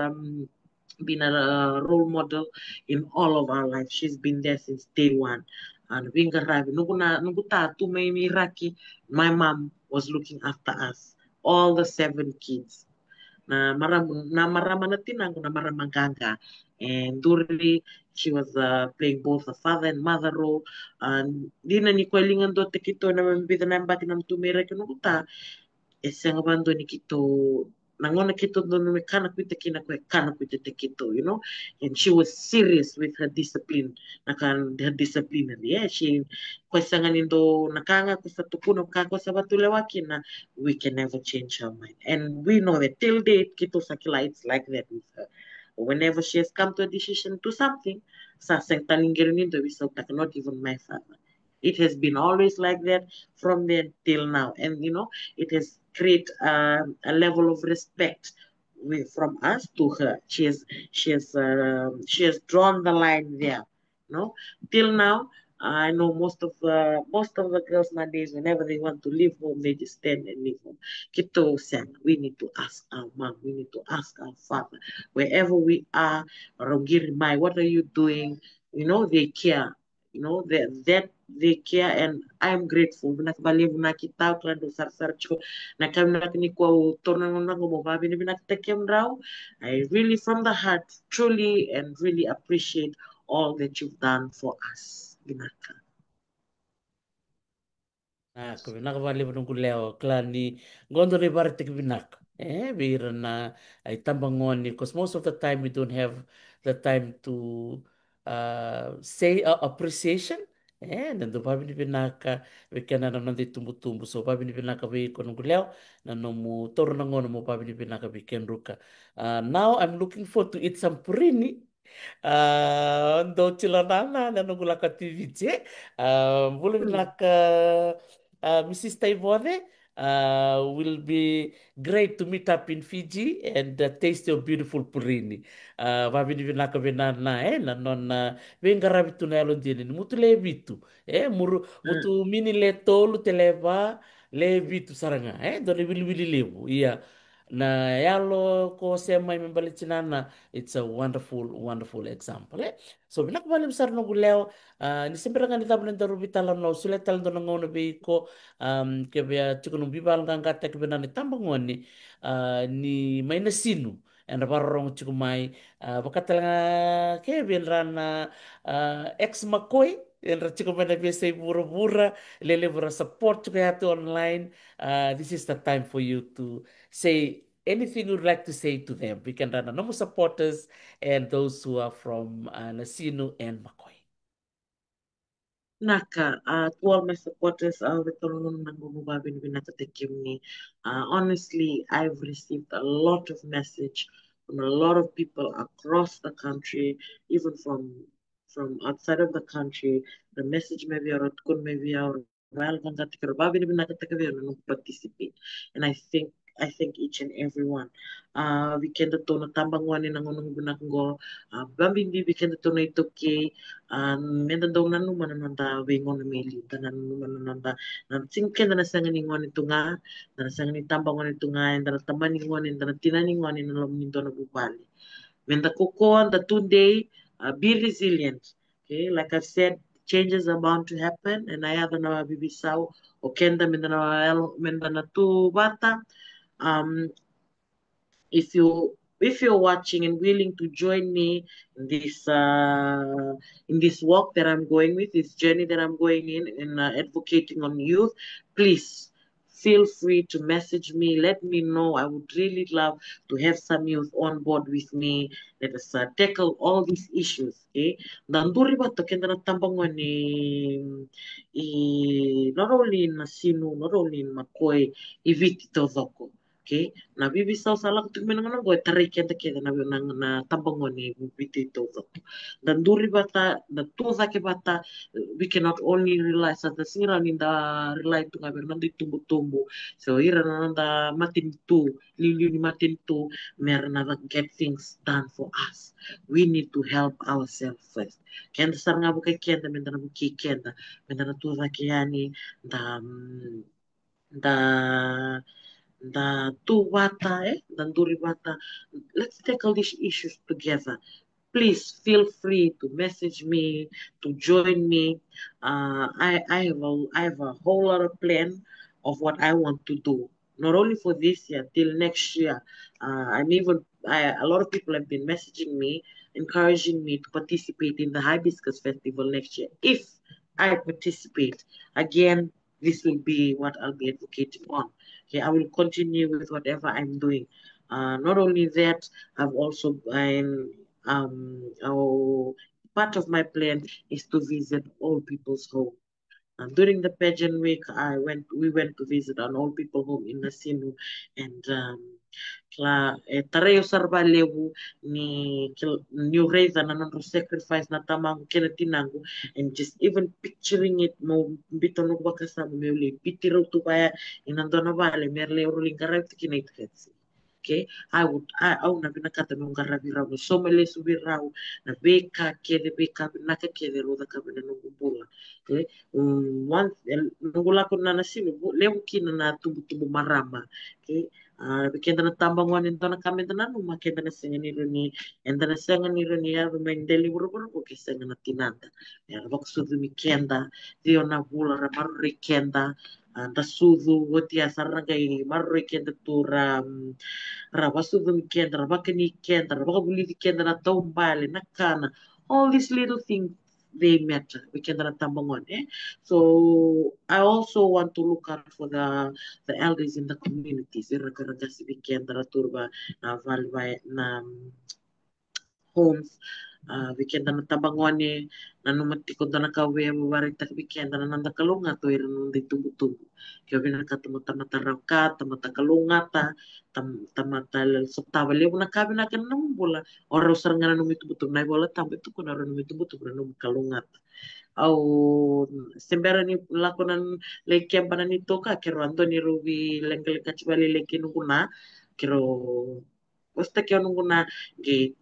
been a role model in all of our life she's been there since day one and being arrived nuguta tu may miraki my mom was looking after us all the 7 kids na marama na tinang na marama ganga and Durli she was playing both a father and mother role and di na ni kwelingan do te kito na mambida na mbati nam tumira kino kuta eseng bando ni kito nangona kito do no kana kuita kina kwe kana kuita te kito you know and she was serious with her discipline nakan her discipline yeah she kwesangan indo nakanga ko sa tukuno kako sa batule wakina we can never change her mind and we know that till date kito sakila it's like that with her whenever she has come to a decision to something sa seng talinggirin indo we so not even my father it has been always like that from then till now and you know it has create a level of respect from us to her. She has drawn the line there. No, till now, I know most of the girls nowadays, whenever they want to leave home, they just stand and leave home. Kito said, we need to ask our mom, we need to ask our father, wherever we are, Rogiri what are you doing? You know, they care. You know, that they care and I'm grateful. Nakabaliw na kita klado sar-sarcho nakamnakni ko tornang na mo babi ni binaktakem raw. I really from the heart truly and really appreciate all that you've done for us. Binaka. Kubinak vale nung kuleo klani gondo ni barate kubinak. Bira na ay tambangon ni because most of the time we don't have the time to say appreciation. Nando pabi ni pinaka we kana na nandi tumbu so pabi ni pinaka we kono kuleo na no mu toro na ngono mo pabi ni pinaka we ken ruka. Now I'm looking forward to eat some purini. Ndo chilanana na nungulaka TVJ. Boleh naka Mrs. Taivone. Will be great to meet up in Fiji and taste your beautiful purini. Vabini vinaka vinana na non vengara vitu na yalo ndini mutu le vitu mutu mini le tolu televa le vitu saranga dole wili wili levu iya na yalo ko sema imembalitinana. It's a wonderful example so binakabali besar no guleo ni sempre nga nita bnen daru bitala no sule tal do ngono be ko ke be chukunu bibal nga ngata ke benani tambangoni ni may nasinu and rabarong chukumay bakatal nga ke ben rana ex makoy en ra chukumay na bese bura lele bura support chukaya to online. This is the time for you to say anything you'd like to say to them. We can run a normal supporters and those who are from Nasinu and Makoy. Naka, to all my supporters, Vetoronon Nanguba Binata Tekimni. Honestly, I've received a lot of message from a lot of people across the country, even from outside of the country. The message maybe or could maybe our well participate. And I thank each and every one. Weekend to na tambang wani nangunong bunakgo. Bambindi weekend to na itoke. Menda daw nanu manananda wengon meli tanan manananda nan singken na sangan ningon ito nga na sangan ni tambang ngon ito nga na taman ningon na tinaningon na lom nindo na bubali. Menda kuko the today be resilient. Okay, like I've said, changes are bound to happen and I have na bibisaw o kenda menda na tu bata. If you're watching and willing to join me in this walk that I'm going with, this journey that I'm going in advocating on youth, please feel free to message me. Let me know. I would really love to have some youth on board with me. Let us tackle all these issues. Okay. Danduri ba to kenda na tambang not only in Nasinu, not only in Makoy, iviti to zoko. Okay, na bibi saw salak tu menang nang goy tarik kenta kenta na tambangon ni biti to. Dan duri bata da tuza ke bata we cannot only rely sa the singira ni da rely tu ngaber nanti tumbu so ira nanda matin tu lili ni matin tu mer na get things done for us. We need to help ourselves first. Kenta sar nga bukai kenta menda na buki kenta menda na tuza ke yani da Danduri Bata. Let's tackle these issues together. Please feel free to message me, to join me. I have a whole lot of plan of what I want to do. Not only for this year, till next year. A lot of people have been messaging me, encouraging me to participate in the Hibiscus Festival next year. If I participate, again, this will be what I'll be advocating on. Okay, I will continue with whatever I'm doing. Not only that, part of my plan is to visit all people's home. During the pageant week, we went to visit an old people home in Nasinu, and Tareo Sarbalewu ni new raise na nanong sacrifice na tamang kinatinango, and just even picturing it mo bito no bakasama mo uli pitiro to kaya inando na vale merle ruling karab tikinait ketsi. Okay, I na binakata mo karabi raw no somele subi raw na beka binaka kede roda kabina no bubula. Okay, once nungula ko na nasino lewu kina na tubu marama. Okay, kenda na tambang wan ito na kami na numa kenda na singa ni Roni and na singa ni Roni ya rumain deli buru ko kisenga na tinanda ya bak sudu mi kenda dio na bula ra marri kenda da sudu wotia saranga i marri kenda tura ra basudu mi kenda ra bakani kenda ra bakabuli kenda na tombale na kana all these little things they matter. Weekend na tambangon, eh? So I also want to look out for the elders in the communities. Ira si weekend na turba na valvay na homes. Weekend na tabangon eh, nanumati ko na nakawe mabarita weekend na nanda kalunga to ira nanda tubo-tubo. Kaya binakatamo tamata rangka, tamata kalunga ta, tamata soktawa lewo na kabi na kanang bola. Ora usar nga na numitubo-tubo na bola tambo ito ko na ora numitubo-tubo na num kalunga ta. Au sembera ni lakonan leke bana ni toka kero Antoni Rubi lengkel kachibali leke nunguna kero bosta kyo nunguna ge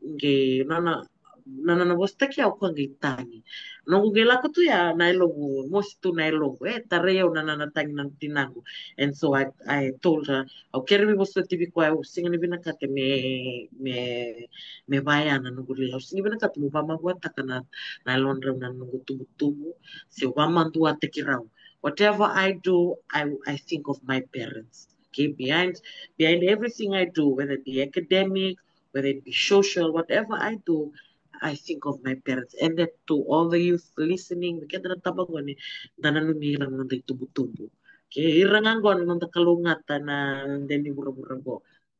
nana nana bosta kyo ko ge tani nungu ge lako tu ya nailongu mosi tu nailongu tareo nana tangi nan tinagu and so I told her au kere mi bosta tibi kwa au singa ni bina kate me me baya na nungu le au singa bina kate mo bama buat takana nailon rem na nungu tubu tubu se wama dua te kirau whatever I do I think of my parents. Okay, behind everything I do, whether it be academic, whether it be social, whatever I do, I think of my parents. And that to all the youth listening, we can't tabangon ni nananumira ng tubu-tubu. Okay, irangangon ng kalungata na deni mura-mura.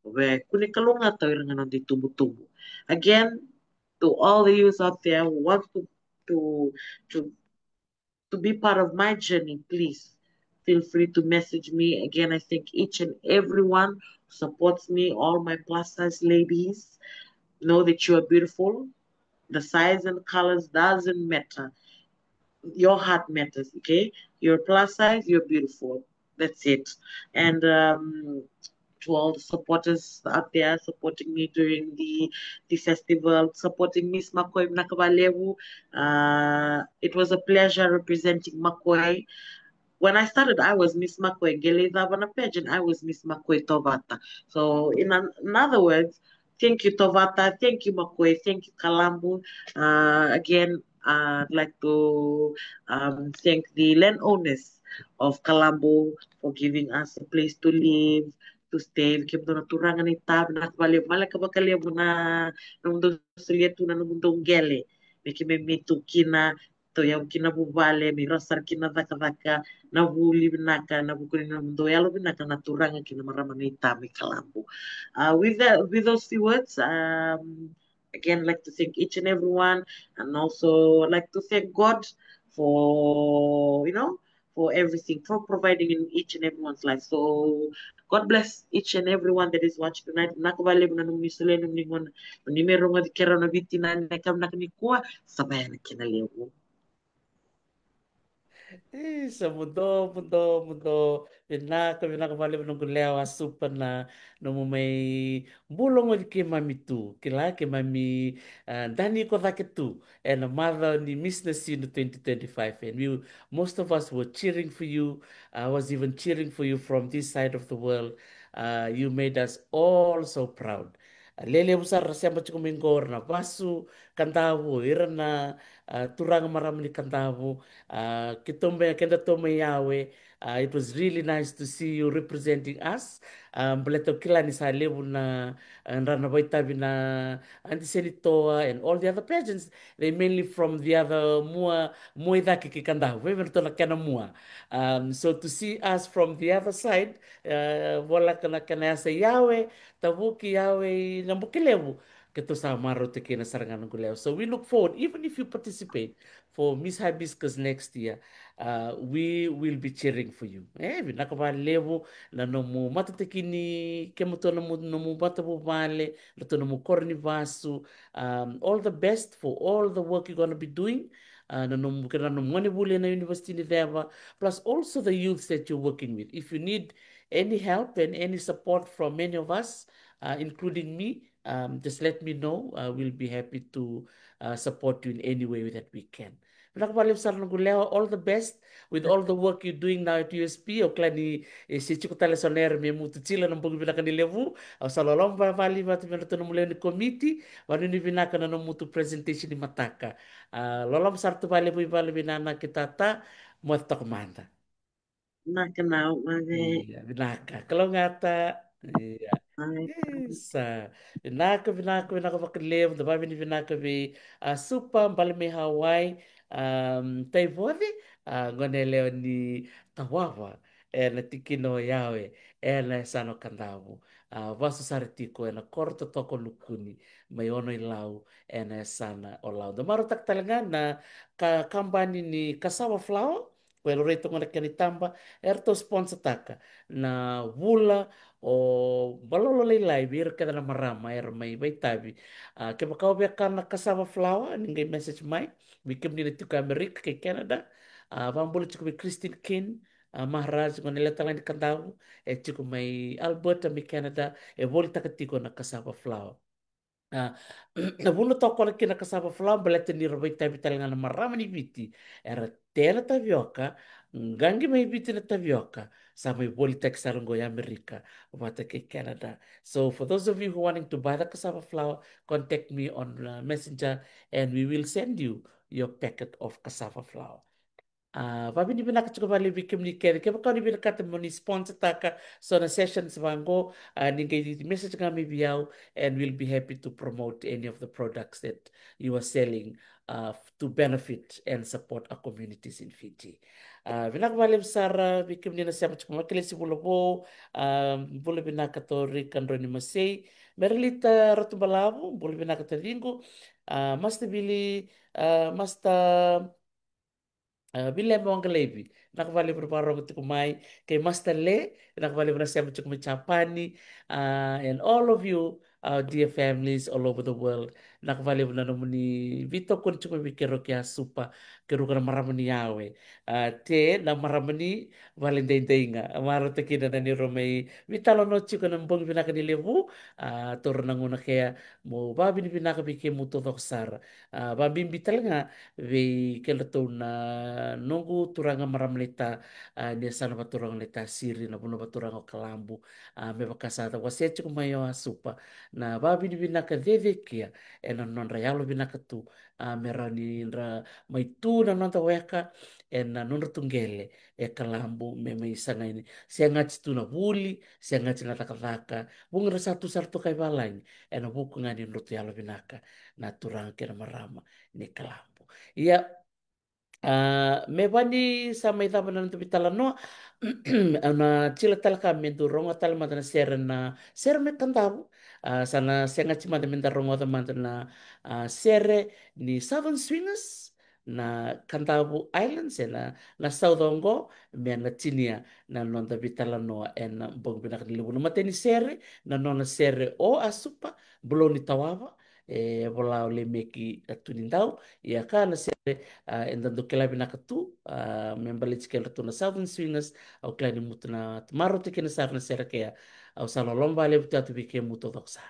We kuni kalungata irangan ng tubu-tubu. Again, to all the youth out there who want to to to be part of my journey, please feel free to message me. Again, I thank each and everyone who supports me, all my plus size ladies. Know that you are beautiful. The size and colors doesn't matter. Your heart matters, okay? You're plus size, you're beautiful. That's it. And to all the supporters out there supporting me during the festival, supporting Miss Makoy Nakabalewu. It was a pleasure representing Makoy. When I started, I was Miss Makoy Geleza pageant. I was Miss Makoy Tovata. So, in other words, thank you Tovata, thank you Makoy, thank you Kalambu. Again, I'd like to thank the landowners of Kalambu for giving us a place to live, to stay. Kim na turangan ni tab na balik malak ka bakali mo na nung do sulietu na nung dong gele. Miki me mitu kina to yung kinabubale, may rasar kinadaka-daka, nabuli binaka, nabukuli na mundo, yalo binaka naturanga kinamaraman ni Tami Kalambo. With those few words, again, I'd like to thank each and everyone, and also I'd like to thank God for, for everything, for providing in each and everyone's life. So God bless each and everyone that is watching tonight. Nakabali mo na nung misuli nung ningon, nung nimero nga di kera na biti na nekam na kanikuha, sabayan na kinaliw. Sa mundo, pinaka ng gulaw asupan na no mo may bulong o ki mami tu, kila ki mami dani ko tu, and a mother ni Miss Nasi no 2025, and most of us were cheering for you. I was even cheering for you from this side of the world. You made us all so proud. Lele besar siapa cukup mengkor na basu kantabu irana turang maram ni kantabu kitombe kenda tome yawe. It was really nice to see you representing us. Beleto kila ni sa lebu na rana baita bina anti senitoa and all the other pageants. They mainly from the other mua idaki kikanda. We were to kena mua. So to see us from the other side, wala kana sa yawe, tabuki yawe nambuki lebu. Keto sa maro te kina sarangan ng guleo. So we look forward, even if you participate for Miss Hibiscus next year, we will be cheering for you. Nakaba levo na no mo matatekini kemoto no mo batabu vale, no mo korni vasu. All the best for all the work you're going to be doing. Na no mo kena no money bule na university ni Deva, plus also the youths that you're working with. If you need any help and any support from any of us, including me, just let me know. We'll be happy to support you in any way that we can. Pinakapalim sa Guleo, all the best with all the work you're doing now at USP. O klani si Chico Telesoner me mutu chila ng pag pinakanilevu. O sa lolong pa pali mati meron ng muli ni committee. Wano ni binaka na ng mutu presentation ni Mataka. Lolong sarto pali po ipali binana kita ta mo ta kumanda. Nakanaw, Iya, binaka. Kalau ngata, iya. Ai, Isa. Vinaka vakalevo, da vai ni vinaka vi supa mbali me Hawaii. Tai vode, ngone leo ni tawawa. E na tikino yawe. E na sano kandavu. Vasu saritiko e na korto toko lukuni. Mai ono i lau e na sana o lau. Da maro tak talenga na kambani ni kasawa flower. Pelo reito ngone kani tamba. Erto sponsor taka. Na vula o balolo leilai vir kada na marama era mai vai tavi ke bakau be kana cassava flower ninguém message mai mi kem ni tu America ke Canada vambolo chiku Christine Kin Maharaj ngone leta lain kandau e chiku mai Alberta mi Canada e voli takatiko na cassava flower. Ah, na vuna toko na kina kasaba flam balete ni rabai tabi talinga na marama ni viti era tela tavioka ngangi mai viti na tavioka sa mai boli tek sarango ya Amerika wata ke Canada. So for those of you who wanting to buy the cassava flour, contact me on Messenger and we will send you your packet of cassava flour. Vabi ni binaka chuka vale bikim ni kere ke bakau ni binaka te moni sponsor taka so na sessions vango ninge di message kami biau and we'll be happy to promote any of the products that you are selling to benefit and support our communities in Fiji. Binaka vale besar bikim ni na siapa chuka makele si bula bo bula binaka to rikan roni masei merlita ratu balavu bula binaka te ringo masta bili masta Bile mo ang kalebi. Nakavali mo para ko kumai kay Master Le, nakavali mo na siya mo Chapani, and all of you, our dear families all over the world. Nakavali mo na naman ni Vito kun chukumi bikero kya supa, kero ka na maramani yawe. Te na maramani Valentine nga. Amaro te kina na ni Romay. Vitalo no chiko ng bong binaka ni Levu, toro nang una kaya mo babin binaka bike mo to sara. Babin bital nga, ve kelato na nunggu turanga maramleta ni sana baturang leta siri na puno baturang o kalambu me bakasata waseche kumayo asupa na babi ni binaka deve kia e na non rayalo binaka tu merani ra mai tu na non weka e na non tungele e kalambu me me sanga ini sianga tu na buli sianga na takataka bunga satu sarto kai balai e na buku ngani nrutu yalo binaka na turang kena marama ni kalambu. Ia me wani sa may tama na nato bitala no na chila talaka mendo ronga tala mata na sere me kantabu sana senga chima de menda ronga ta mata na sere ni Southern Swingers na Kantabu Islands na Saudongo me na tinia na nonda bitala no en bong binak ni libu na mata ni sere na nona sere o asupa bulo ni tawawa bola le meki tunindau ya kana and do kela bina katu membali chikela tu na Southern Swingers au klani mutu na maro te kena sar na sera kea au sala lomba le buta tu bike mutu doksa.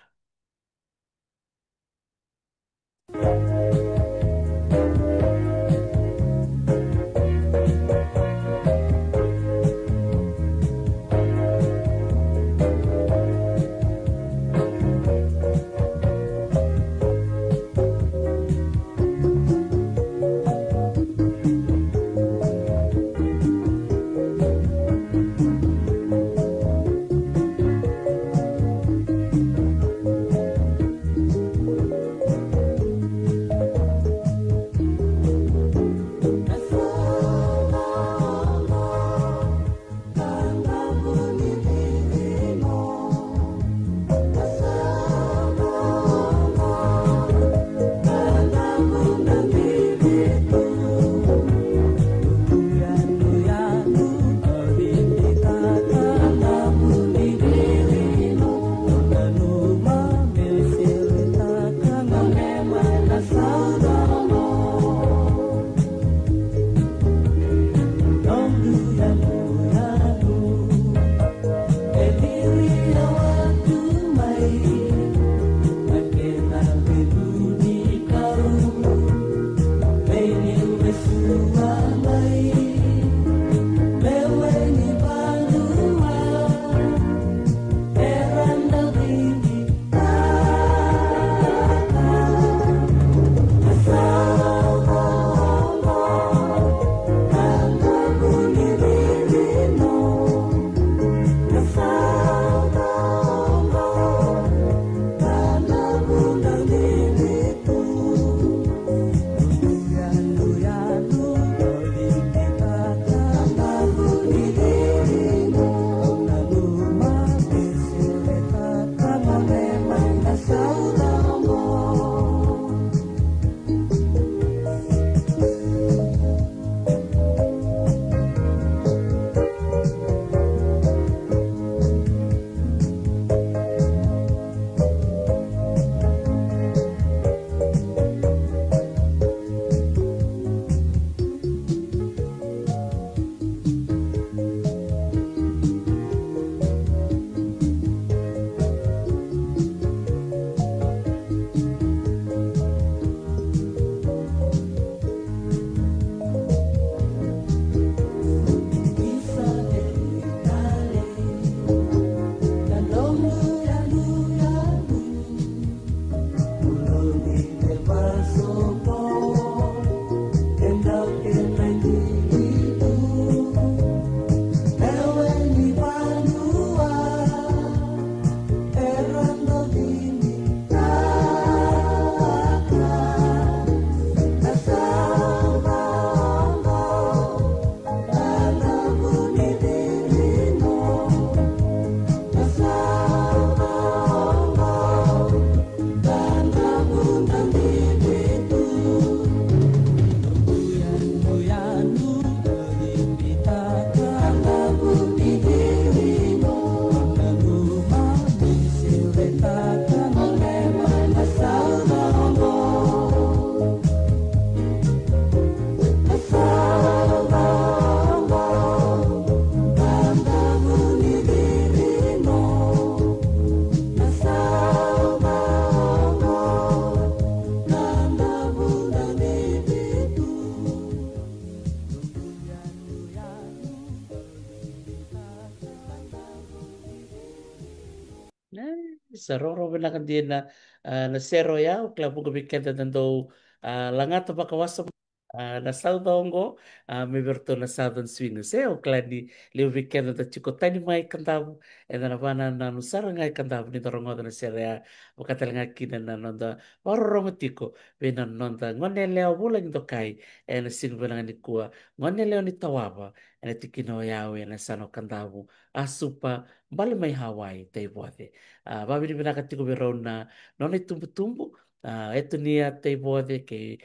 sa roro vinakan dia na sero ya o klabu ko bikenda dando langata bakawasa na Southongo, me verto na Southern Swing. Se o klani leo weekend da chikotani mai kandavu e na vana na nusara ngai kandavu ni torongo na serea o katalinga kina na nonda waro romantiko ve na nonda ngone leo bula ni tokai e na sinu vana ni kua ngone leo ni tawaba e na tikino yao e na sano kandavu asupa bali mai Hawaii te bote. Babi ni vana katiko verona nona tumbu tumbu eto nia te bote ke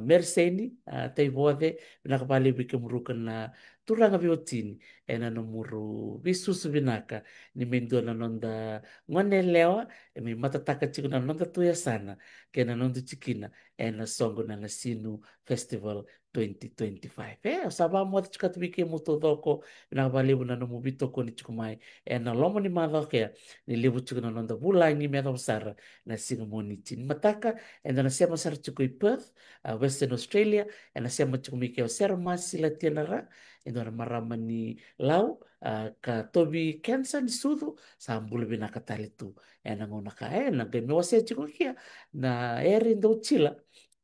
Merseni te voade vinaka pali bike muruka na turanga viotini e na no muru visusu vinaka ni mendua na nonda ngone lewa e me matataka chiku na nonda tuya sana ke na nonda chikina e na songo na na sinu festival 2025. O saba mo te chikatu bike muto doko vinaka pali na no mubito ko ni chiku mai e na lomo ni madhoke ni libu chiku na nonda bulai ni medho sara na sinu moni chini mataka e na sema sara chiku i Perth Western Australia e na sia machumi ke o sera masila tianara e no marama ni lau ka tobi cancer ni sudu sa ambulu bina katali tu e na ngona ka e na ke me wase chiku kia na eri ndo chila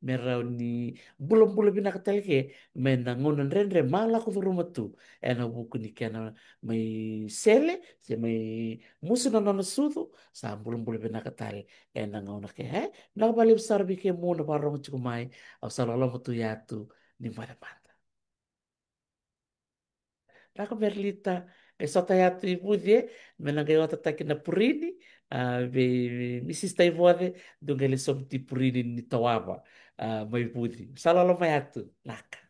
me rau ni bulan-bulan bina katali ke me na ngona renre mala ko ruma tu e na buku ni kia na mai sele se mai musu na nona sudu sa bulan-bulan bina katali e na ngona ke na bali besar bike mo na parong chiku mai au salolo tu yatu ni mana mata. Rako Merlita e sota yatu i budie mena ke ota taki na purini be misista i voade dunga le som ti purini ni tawaba mai budi. Salolo mai atu laka.